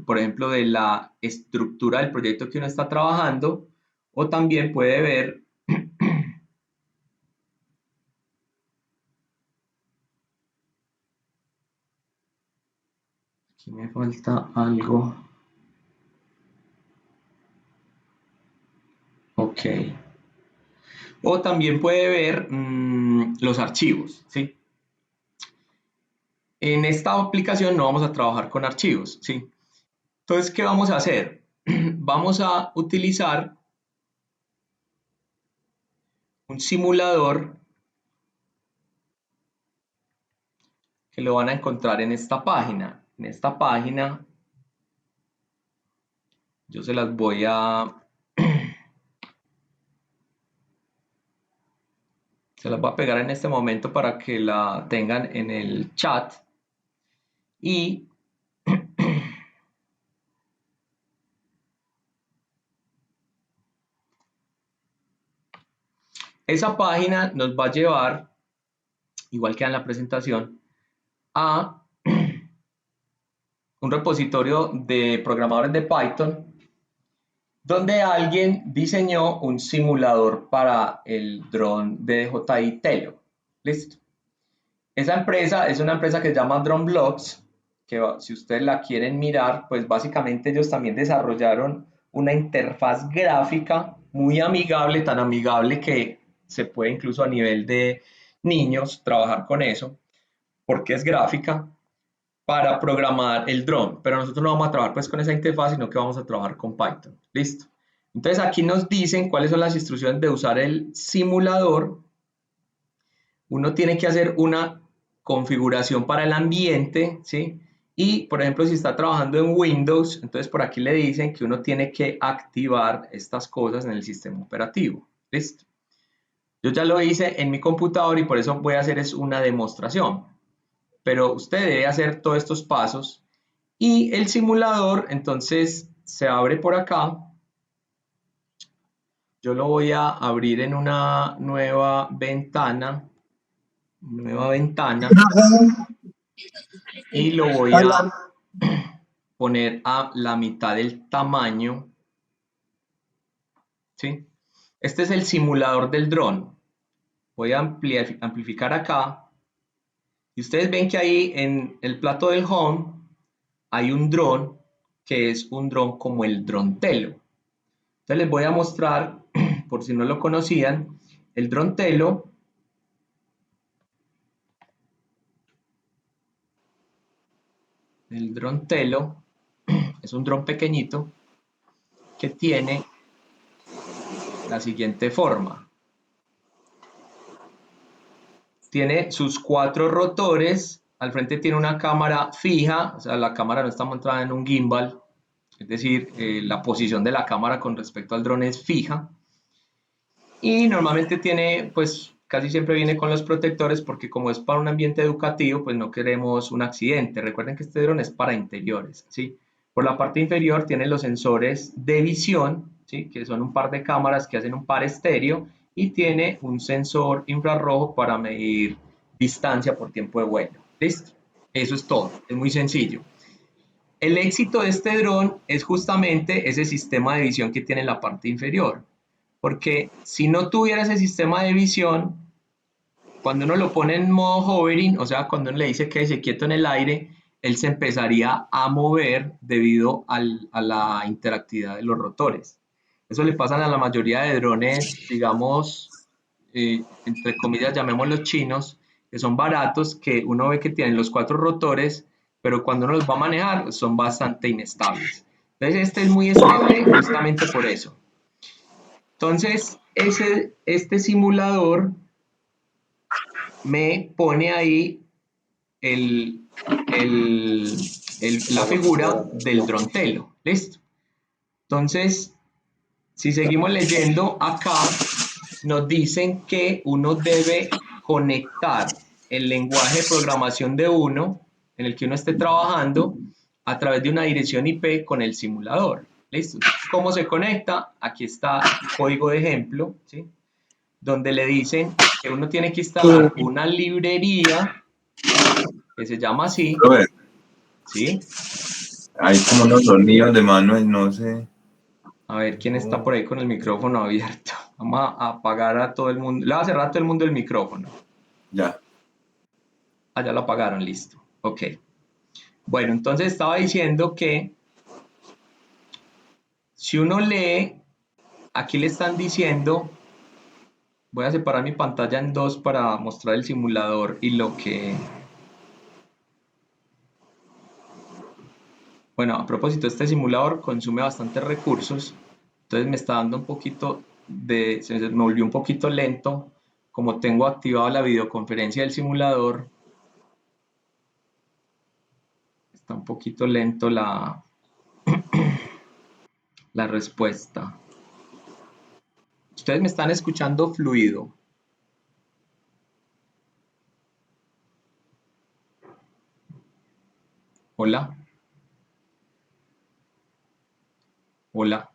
por ejemplo, de la estructura del proyecto que uno está trabajando, o también puede ver aquí me falta algo. Ok. O también puede ver los archivos, ¿sí? En esta aplicación no vamos a trabajar con archivos, ¿sí? Entonces, ¿qué vamos a hacer? Vamos a utilizar un simulador que lo van a encontrar en esta página. En esta página yo se las voy se las voy a pegar en este momento para que la tengan en el chat. Y esa página nos va a llevar, igual que en la presentación, a un repositorio de programadores de Python donde alguien diseñó un simulador para el dron de DJI Teleo. Listo. Esa empresa es una empresa que se llama DroneBlocks, que si ustedes la quieren mirar, pues básicamente ellos también desarrollaron una interfaz gráfica muy amigable, tan amigable que se puede incluso a nivel de niños trabajar con eso, porque es gráfica, para programar el dron. Pero nosotros no vamos a trabajar pues con esa interfaz, sino que vamos a trabajar con Python. Listo. Entonces aquí nos dicen cuáles son las instrucciones de usar el simulador. Uno tiene que hacer una configuración para el ambiente, ¿sí? Y, por ejemplo, si está trabajando en Windows, entonces por aquí le dicen que uno tiene que activar estas cosas en el sistema operativo. ¿Listo? Yo ya lo hice en mi computador y por eso voy a hacer es una demostración. Pero usted debe hacer todos estos pasos y el simulador entonces se abre por acá. Yo lo voy a abrir en una nueva ventana y lo voy a poner a la mitad del tamaño, ¿sí? Este es el simulador del dron. Voy a amplificar acá y ustedes ven que ahí en el plato del home hay un dron que es un dron como el dron Teleo. Entonces les voy a mostrar, por si no lo conocían, el dron Teleo. El dron Teleo es un dron pequeñito que tiene la siguiente forma. Tiene sus 4 rotores, al frente tiene una cámara fija, o sea, la cámara no está montada en un gimbal, es decir, la posición de la cámara con respecto al dron es fija. Y normalmente tiene, pues casi siempre viene con los protectores porque como es para un ambiente educativo, pues no queremos un accidente. Recuerden que este dron es para interiores, ¿sí? Por la parte inferior tiene los sensores de visión, ¿sí? Que son un par de cámaras que hacen un par estéreo y tiene un sensor infrarrojo para medir distancia por tiempo de vuelo. ¿Listo? Eso es todo, es muy sencillo. El éxito de este dron es justamente ese sistema de visión que tiene en la parte inferior. Porque si no tuviera ese sistema de visión, cuando uno lo pone en modo hovering, o sea, cuando uno le dice que se quieto en el aire, él se empezaría a mover debido a la interactividad de los rotores. Eso le pasa a la mayoría de drones, digamos, entre comillas, llamémoslos chinos, que son baratos, que uno ve que tienen los 4 rotores, pero cuando uno los va a manejar son bastante inestables. Entonces este es muy estable justamente por eso. Entonces, este simulador me pone ahí la figura del dron Teleo. ¿Listo? Entonces, si seguimos leyendo acá, nos dicen que uno debe conectar el lenguaje de programación de uno, en el que uno esté trabajando, a través de una dirección IP con el simulador. ¿Listo? ¿Cómo se conecta? Aquí está el código de ejemplo, ¿sí? Donde le dicen que uno tiene que instalar una librería que se llama así, Profe, ¿sí? hay como unos sonidos de Manuel, no sé. A ver quién está por ahí con el micrófono abierto. Vamos a apagar a todo el mundo. Le va a cerrar a todo el mundo el micrófono. Ya. Ah, ya lo apagaron, listo. Ok. Bueno, entonces estaba diciendo que si uno lee, aquí le están diciendo, voy a separar mi pantalla en dos para mostrar el simulador y lo que... Bueno, a propósito, este simulador consume bastantes recursos, entonces me está dando un poquito de... se me volvió un poquito lento, como tengo activado la videoconferencia del simulador, está un poquito lento la respuesta. Ustedes me están escuchando fluido. Hola. Hola.